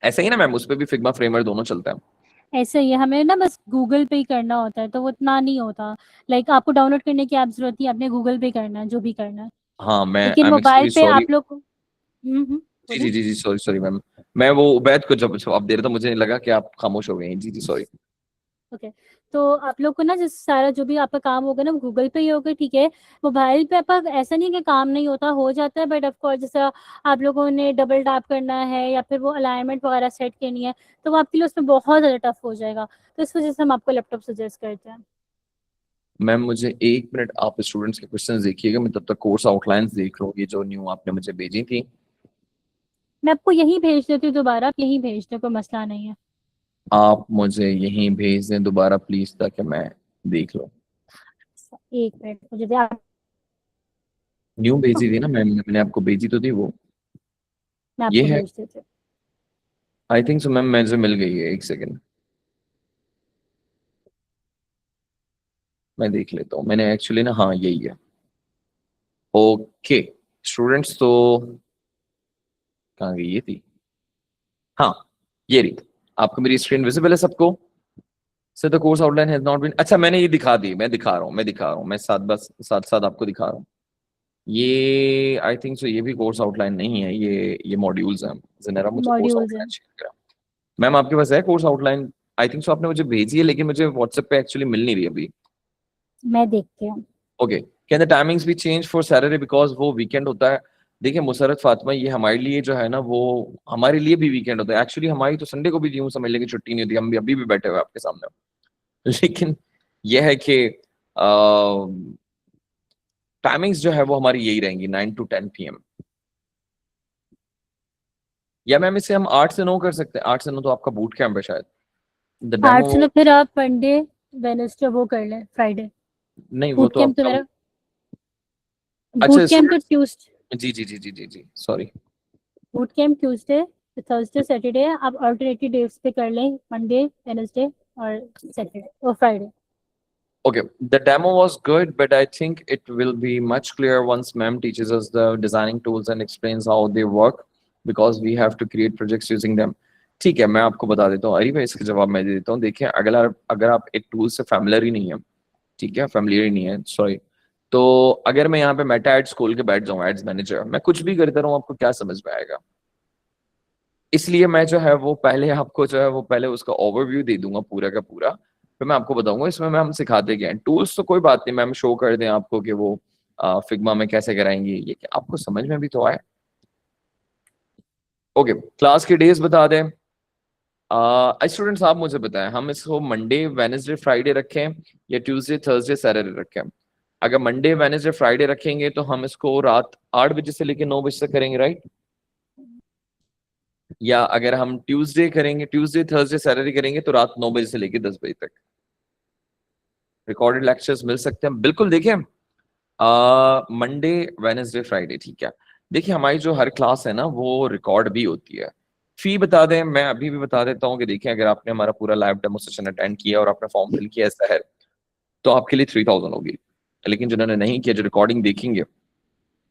Speaker 1: ऐसा ही ना मैम, उस पे भी फिग्मा फ्रेमर दोनों चलता है।
Speaker 2: ऐसे ही है, हमें ना बस गूगल पे ही करना होता है, तो वो इतना नहीं होता। लाइक आपको डाउनलोड करने की आप जरूरत नहीं है, आपने गूगल पे करना है जो भी करना है।
Speaker 1: हाँ, मैं
Speaker 2: लेकिन
Speaker 1: आई एम
Speaker 2: मोबाइल
Speaker 1: एक्सट्रीमली
Speaker 2: पे
Speaker 1: सॉरी।
Speaker 2: आप लोग
Speaker 1: जी
Speaker 2: बोलिए।
Speaker 1: जी जी जी, सॉरी सॉरी मैम। मैं वो उबैद को जब जवाब दे रहा था, मुझे लगा कि आप खामोश हो गए हैं। जी जी सॉरी।
Speaker 2: ओके, तो आप लोग को ना जिस सारा जो भी आपका काम होगा ना गूगल पे ही होगा, ठीक है। मोबाइल पे आपका ऐसा नहीं है कि काम नहीं होता, हो जाता है, बट ऑफ कोर्स जैसा आप लोगों ने डबल टैप करना है या फिर वो अलाइनमेंट वगैरह सेट करनी है, तो वो आपके लिए उसमें बहुत ज़्यादा टफ हो जाएगा। तो इस वजह से हम आपको लैपटॉप सजेस्ट करते हैं।
Speaker 1: मैम मुझे 1 मिनट आप स्टूडेंट्स के क्वेश्चंस देखिएगा, मैं तब तक कोर्स आउटलाइंस देख लूँ, ये जो न्यू आपने मुझे भेजी थी।
Speaker 2: मैं आपको यहीं भेज देती हूँ दोबारा, आप यहीं भेज दो, कोई मसला नहीं है।
Speaker 1: आप मुझे यहीं भेज दें दोबारा प्लीज, ताकि मैं देख लूँ।
Speaker 2: एक मिनट मुझे दे आप।
Speaker 1: न्यू भेजी थी ना मैम, मैंने आपको भेजी तो थी वो।
Speaker 2: मैं
Speaker 1: ये
Speaker 2: आपको
Speaker 1: है,
Speaker 2: भेज देती हूँ।
Speaker 1: आई थिंक सो मैम, मुझे मिल गई है, 1 सेकेंड मैं देख लेता हूँ। मैंने एक्चुअली ना, हाँ यही है। ओके स्टूडेंट्स, तो कहाँ गई ये थी? हाँ, ये रही। आपको मेरी स्क्रीन विजिबल है सबको? Sir the course outline has not been, अच्छा मैंने ये दिखा दी, मैं दिखा रहा हूँ, मैं साथ बस साथ साथ आपको दिखा रहा हूँ। ये आई थिंक सो, ये भी कोर्स आउटलाइन नहीं है, ये मॉड्यूल्स हैं। जरा मुझे कोर्स
Speaker 2: मॉड्यूल्स
Speaker 1: आउटलाइन
Speaker 2: हैं।
Speaker 1: शेयर करा। मैम आपके पास है course outline? I think so आपने मुझे भेजी है, लेकिन मुझे व्हाट्सएप पे एक्चुअली मिल नहीं रही अभी।
Speaker 2: मैं देखती हूँ।
Speaker 1: Okay, can the timings B change for Saturday because वो वीकेंड होता है? देखिए मुसरत फातिमा, ये हमारे लिए जो है ना, वो हमारे लिए भी वीकेंड होता है एक्चुअली। हमारी तो संडे को भी यूं समझ लें कि छुट्टी नहीं होती, हम भी अभी भी बैठे हुए हैं आपके सामने। लेकिन यह है कि टाइमिंग्स जो है वो हमारी यही रहेंगी, 9 to 10 PM। या मैम इसे हम 8 से 9 कर सकते हैं, 8 से 9 तो आपका बूट कैंप है शायद। द
Speaker 2: आठ
Speaker 1: डेमो,
Speaker 2: चलो फिर आप मंडे वेडनेसडे वो कर लें, फ्राइडे।
Speaker 1: नहीं वो
Speaker 2: बूट
Speaker 1: तो
Speaker 2: कैंप तो
Speaker 1: आपका,
Speaker 2: मेरा,
Speaker 1: अच्छा
Speaker 2: बूट कैंप तो
Speaker 1: स्टूडेंट्स,
Speaker 2: ट्यूसडे,
Speaker 1: जी जी जी जी जी जी sorry.
Speaker 2: Boot camp Tuesday, Thursday, Saturday आप अल्टरनेटिव डेज पे कर लें, मंडे वेडनेसडे और सैटरडे और Friday.
Speaker 1: Okay, the demo was good, but I think it will be much clearer once ma'am teaches us the designing tools and explains how they work, because we have to create projects using them. ठीक है, मैं आपको बता देता हूँ, अरे भाई इसका जवाब मैं दे देता हूँ। देखिए, अगर अगर आप एक टूल से फैमिलियर ही नहीं है, ठीक है, फैमिलियर ही नहीं है, सॉरी, तो अगर मैं यहाँ पे मेटा एड्स खोल के बैठ जाऊँ, एड्स मैनेजर, मैं कुछ भी करता रहूँ, आपको क्या समझ में आएगा? इसलिए मैं जो है वो पहले आपको जो है वो पहले उसका ओवरव्यू दे दूंगा पूरा का पूरा, फिर मैं आपको बताऊंगा इसमें मैम सिखाते क्या हैं। टूल्स तो कोई बात नहीं मैम, शो कर दें आपको कि वो फिग्मा में कैसे कराएंगे, ये कि आपको समझ में भी तो आए। ओके, क्लास के डेज बता दें। स्टूडेंट्स आप मुझे बताएं, हम इसको मंडे वेनेसडे फ्राइडे रखें या ट्यूसडे थर्सडे सैटरडे रखें? अगर मंडे वेनेसडे फ्राइडे रखेंगे तो हम इसको रात 8 बजे से लेकर 9 बजे तक करेंगे, राइट? या अगर हम ट्यूसडे करेंगे, ट्यूसडे थर्सडे सैटरडे करेंगे, तो रात 9 बजे से लेकर 10 बजे तक रिकॉर्डेड लेक्चर्स मिल सकते हैं। बिल्कुल, देखिए मंडे वेनेसडे फ्राइडे, ठीक है। देखिए हमारी जो हर क्लास है ना वो रिकॉर्ड भी होती है। फी बता दें, मैं अभी भी बता देता हूँ कि देखिए अगर आपने हमारा पूरा लाइव डेमो सेशन अटेंड किया और आपने फॉर्म फिल किया ऐसा है, तो आपके लिए 3000 होगी। लेकिन जिन्होंने नहीं किया, जो रिकॉर्डिंग देखेंगे,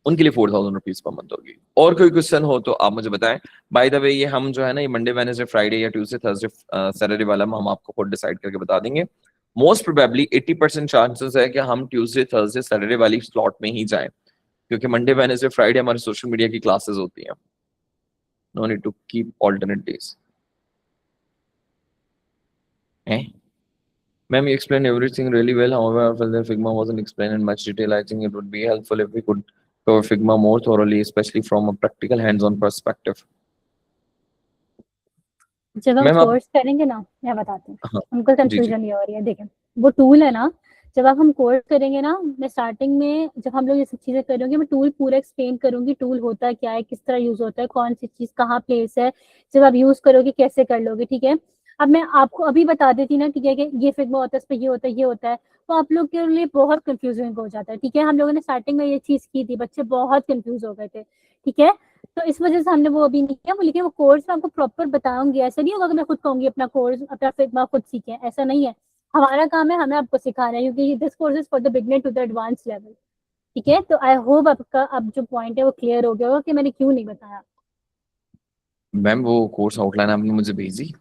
Speaker 1: उनके लिए 4000 रुपीज पर मंथ होगी। और कोई क्वेश्चन हो तो आप मुझे बताएं। बाय द वे, ये हम जो है ना, ये मंडे वेनेसडे फ्राइडे या ट्यूसडे थर्सडे सैटरडे वाला हम आपको खुद डिसाइड करके बता देंगे। मोस्ट प्रोबेबली 80% चांसेस है कि हम ट्यूसडे थर्सडे सैटरडे वाली स्लॉट में ही जाएं, क्योंकि मंडे वेनेसडे फ्राइडे हमारे सोशल मीडिया की क्लासेस होती हैं। No need to keep alternate days. Ma'am, you explained everything really well. However, I felt that Figma wasn't explained in much detail. I think it would be helpful if we could cover Figma more thoroughly, especially from a practical hands-on perspective.
Speaker 2: जब हम
Speaker 1: ma'am आप,
Speaker 2: course करेंगे ना, मैं बताती हूँ,
Speaker 1: हाँ
Speaker 2: हमको
Speaker 1: जी जी
Speaker 2: कंफ्यूजन ये हो रही है। देखें, वो टूल है ना, जब आप हम कोर्स करेंगे ना, मैं स्टार्टिंग में जब हम लोग ये सब चीजें करेंगे, मैं टूल पूरा एक्सप्लेन करूंगी, टूल होता क्या है, किस तरह यूज होता है, कौन सी चीज कहाँ प्लेस है, जब आप यूज करोगे कैसे कर लोगे, ठीक है। अब मैं आपको अभी बता देती ना, ठीक है, कि ये फिग्मा होता है, इस पे ये होता है, ये होता है, तो आप लोग के लिए बहुत कंफ्यूजिंग हो जाता है, ठीक है। हम लोगों ने स्टार्टिंग में ये चीज की थी, बच्चे बहुत कंफ्यूज हो गए थे, ठीक है। तो इस वजह से हमने वो अभी नहीं किया, लेकिन वो कोर्स मैं आपको प्रॉपर बताऊंगी। ऐसा नहीं होगा कि मैं खुद कहूंगी अपना कोर्स अपना फिग्मा खुद सीखें, ऐसा नहीं है। हमारा काम है हमें आपको सिखाना है, क्योंकि this course is for the beginner to the advance level. ठीक है, तो आई होप आपका अब जो पॉइंट है वो क्लियर हो गया होगा कि मैंने क्यों नहीं बताया।
Speaker 1: मैम वो कोर्स आउटलाइन आपने मुझे भेजी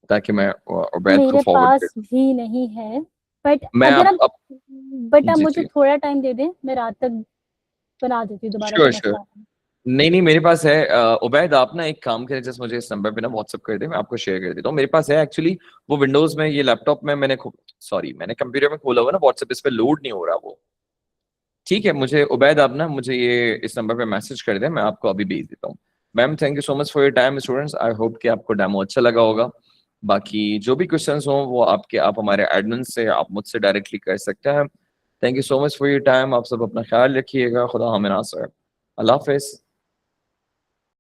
Speaker 1: ताकि मैं उबैद को
Speaker 2: मेरे
Speaker 1: फॉरवर्ड कर
Speaker 2: पास भी नहीं है, बट
Speaker 1: मैं
Speaker 2: अगर आप
Speaker 1: आप
Speaker 2: बट आप
Speaker 1: जी
Speaker 2: मुझे
Speaker 1: जी
Speaker 2: थोड़ा टाइम दे दें, मैं रात तक बना देती हूँ दोबारा से
Speaker 1: श्योर श्योर
Speaker 2: मसला।
Speaker 1: नहीं नहीं मेरे पास है उबैद आप ना एक काम करें जस्ट मुझे इस नंबर पे ना व्हाट्सअप कर दे मैं आपको शेयर कर देता हूँ मेरे पास है एक्चुअली वो विंडोज में ये लैपटॉप में मैंने सॉरी मैंने कंप्यूटर में खोला हुआ ना व्हाट्सएप इस पे लोड नहीं हो रहा वो ठीक है मुझे उबैद आप ना मुझे ये इस नंबर पे मैसेज कर दें मैं आपको अभी भेज देता हूँ ma'am thank you so much for your time students I hope कि आपको डेमो अच्छा लगा होगा बाकी जो भी क्वेश्चंस हों वो आपके आप हमारे एडमिन से आप मुझसे डायरेक्टली कर सकते हैं thank you so much for your time आप सब अपना ख्याल रखिएगा खुदा हामिद नासर अल्लाह हाफिज़